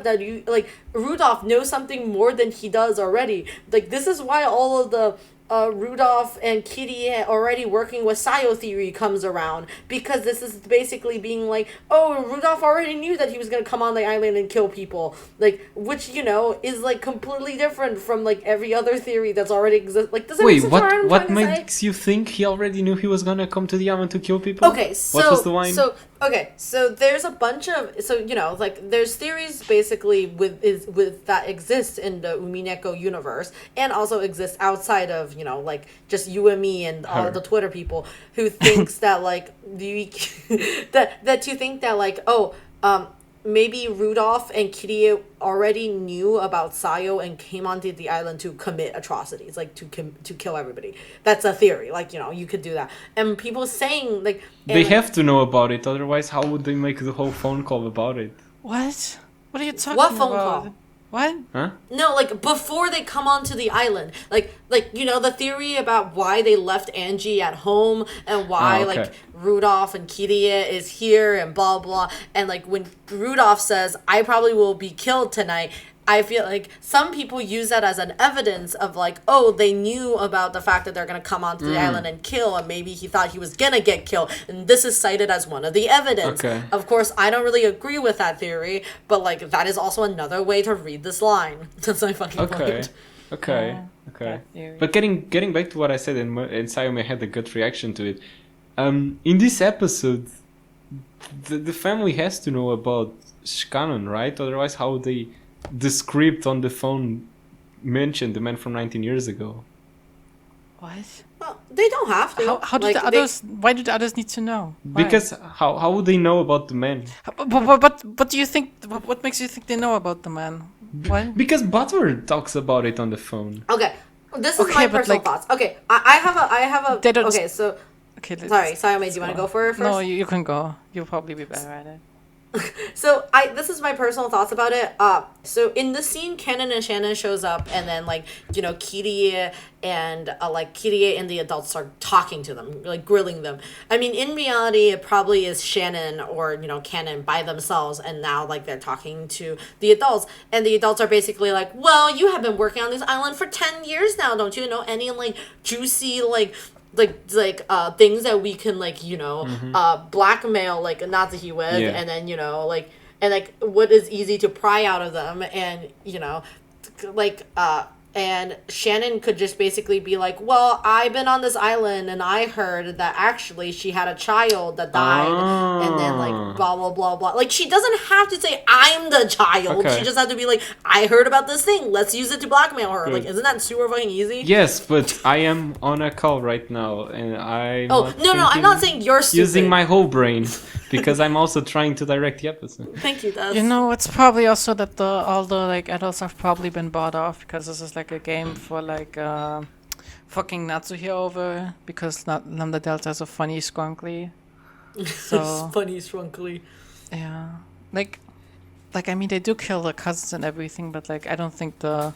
that you like Rudolph knows something more than he does already. Like, this is why all of the Rudolph and Kitty already working with Sayo theory comes around, because this is basically being like, oh, Rudolph already knew that he was gonna come on the island and kill people, like, which, you know, is like completely different from like every other theory that's already exist. Like, does that make Wait, sense what I'm what trying to say? makes you think he already knew he was gonna come to the island to kill people? Okay, so what was the line? so there's a bunch of, so, you know, like, there's theories basically with that exist in the Umineko universe and also exist outside of, you know, like, just you and me and all Her. the Twitter people who thinks that, like, that you think that, like, maybe Rudolph and Kitty already knew about Sayo and came onto the island to commit atrocities, like to kill everybody. That's a theory. Like, you know, you could do that. And people saying, like... They have to know about it, otherwise how would they make the whole phone call about it? What? What are you talking What about? phone call? What? Huh? No, like, before they come onto the island. Like, you know, the theory about why they left Angie at home and why, Oh, okay. like, Rudolph and Kirie is here and blah, blah. And, like, when Rudolph says, I probably will be killed tonight, I feel like some people use that as an evidence of, like, oh, they knew about the fact that they're going to come onto the island and kill, and maybe he thought he was going to get killed. And this is cited as one of the evidence. Okay. Of course, I don't really agree with that theory, but, like, that is also another way to read this line. That's my fucking Okay. point. Okay. that theory. But getting back to what I said, and Sayome had a gut reaction to it. In this episode, the family has to know about Shikanon, right? Otherwise, how would they... The script on the phone mentioned the man from 19 years ago. What? Well, they don't have to. How did Like, the others? Why do the others need to know? Why? Because how would they know about the man? But do you think? What makes you think they know about the man? What? Because Butler talks about it on the phone. Okay, this is Okay, my but, personal like, thoughts. Okay, I have a. They don't- Okay, so Okay. sorry, Sayome, do you want to go for it first? No, you can go. You'll probably be better at it. So this is my personal thoughts about it. So in the scene, Kenan and Shannon shows up, and then, like, you know, Kirie and Kirie and the adults start talking to them, like grilling them. I mean, in reality, it probably is Shannon or, you know, Kenan by themselves, and now, like, they're talking to the adults, and the adults are basically like, well, you have been working on this island for 10 years now, don't you know any, like, juicy, like things that we can, like, you know, blackmail, like, Natsuhi with, Yeah. and then, you know, like what is easy to pry out of them, and, you know, like, And Shannon could just basically be like, well, I've been on this island and I heard that actually she had a child that died. And then, like, blah, blah, blah, blah. Like, she doesn't have to say, I'm the child. Okay. She just has to be like, I heard about this thing. Let's use it to blackmail her. Good. Like, isn't that super fucking easy? Yes, but I am on a call right now, and I'm Oh, no, I'm not saying you're stupid. using my whole brain, because I'm also trying to direct the episode. Thank you, Des. You know, it's probably also that all the like adults have probably been bought off because this is like a game for like fucking Natsuhi over because Lambda Delta is a funny skunkly. So It's funny, Shrunkly. yeah, like I mean they do kill the cousins and everything, but like I don't think the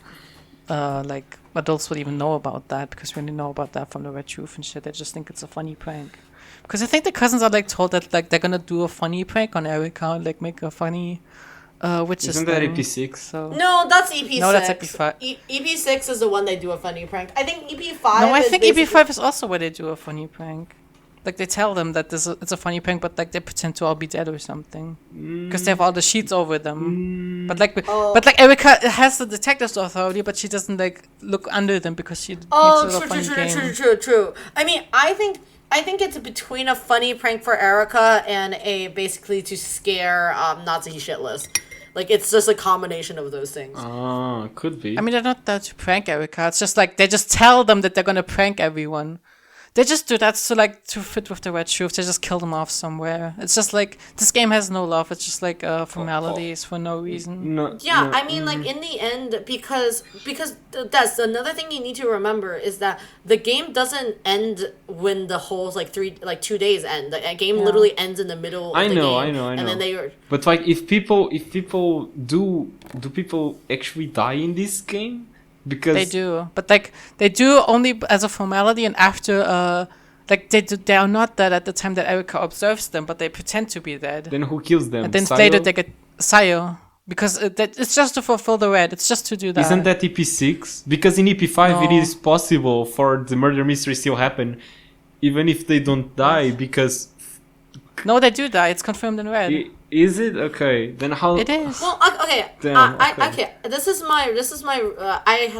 like adults would even know about that because we only know about that from the Red Truth and shit. They just think it's a funny prank. Because I think the cousins are like told that like they're gonna do a funny prank on Erica, like make a funny witches Isn't that thing. EP6? So No, that's EP6. No, that's EP5. EP6 is the one they do a funny prank. I think EP5 no, I is think basically- EP5 is also where they do a funny prank. Like they tell them that it's a funny prank, but like they pretend to all be dead or something because they have all the sheets over them. But like, but like Erica has the detective's authority, but she doesn't like look under them because she makes it a funny game. True. I mean, I think it's between a funny prank for Erica and a basically to scare Nazi shitless. Like it's just a combination of those things. Could be. I mean, they're not there to prank Erica. It's just like they just tell them that they're gonna prank everyone. They just do that to fit with the Red Truth. They just kill them off somewhere. It's just like this game has no love. It's just like formalities for no reason. No, Yeah, no, I mean, like in the end, because that's another thing you need to remember is that the game doesn't end when the whole 2 days end. The game literally ends in the middle of the game. I know. And then they But like, if people do people actually die in this game? Because They do, but like they do only as a formality, and after like they are not dead at the time that Erica observes them, but they pretend to be dead. then who kills them? And then Sayo? later they get Sayo because it's just to fulfill the red. It's just to do that. Isn't that EP6? Because in EP5 it No. is possible for the murder mystery still happen, even if they don't die. Because No, they do die. It's confirmed in red. is it okay? Then how? It is. Well, okay. Damn, Okay. This is my.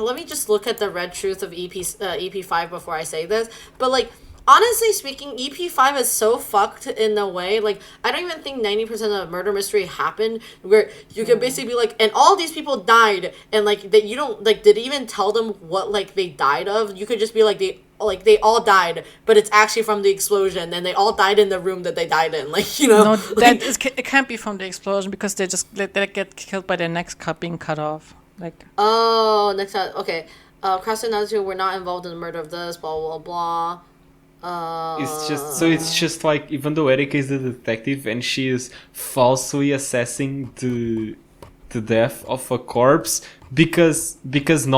Let me just look at the red truth of EP5 before I say this. But like, honestly speaking, EP5 is so fucked in a way. Like, I don't even think 90% of murder mystery happened where you can basically be like, and all these people died, and like that you don't like. Did it even tell them what like they died of? You could just be like they all died, but it's actually from the explosion, and they all died in the room that they died in. Like, you know, No, it can't be from the explosion because they get killed by their necks being cut off. Like next time, okay. Krauser and Natsu were not involved in the murder of this. Blah blah blah. It's just like, even though Erika is the detective and she is falsely assessing the death of a corpse because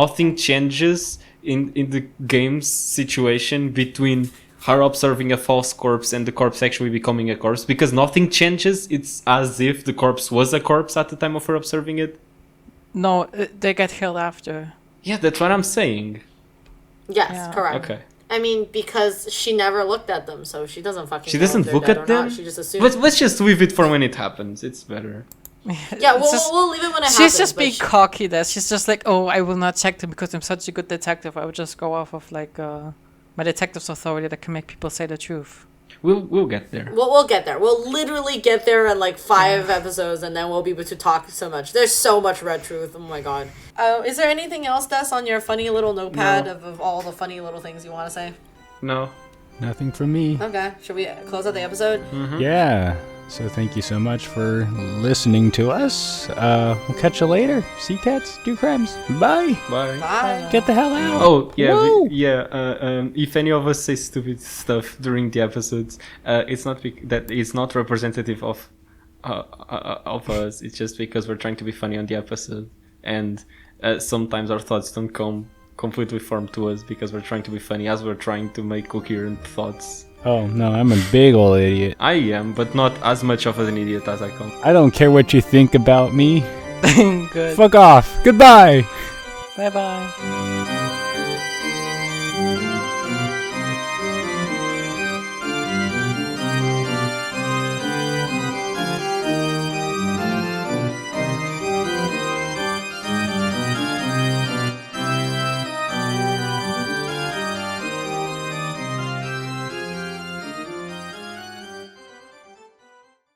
nothing changes in the game's situation between her observing a false corpse and the corpse actually becoming a corpse, because nothing changes. It's as if the corpse was a corpse at the time of her observing it. no, they get killed after. Yeah, that's what I'm saying. Yes, Yeah. correct. Okay. I mean, because she never looked at them, so she doesn't fucking. She know if doesn't they're look dead at or them? not. She just assumes. But let's just leave it for when it happens. It's better. Yeah, we'll leave it when it happens. She's just but being cocky there. She's just like, oh, I will not check them because I'm such a good detective. I would just go off of like my detective's authority that can make people say the truth. We'll get there. We'll get there. We'll literally get there in like 5 episodes, and then we'll be able to talk so much. There's so much red truth. Oh my god. Is there anything else, Des, on your funny little notepad No. of all the funny little things you want to say? No. Nothing from me. Okay. Should we close out the episode? Yeah. So thank you so much for listening to us. We'll catch you later. See cats, do crimes. Bye. Bye. Bye. Get the hell out. Oh yeah, Woo! if any of us say stupid stuff during the episodes, it's not that it's not representative of us. It's just because we're trying to be funny on the episode, and sometimes our thoughts don't come completely formed to us because we're trying to be funny as we're trying to make coherent thoughts. Oh no, I'm a big old idiot. I am, but not as much of an idiot as I come. I don't care what you think about me. Good. Fuck off. Goodbye. Bye bye.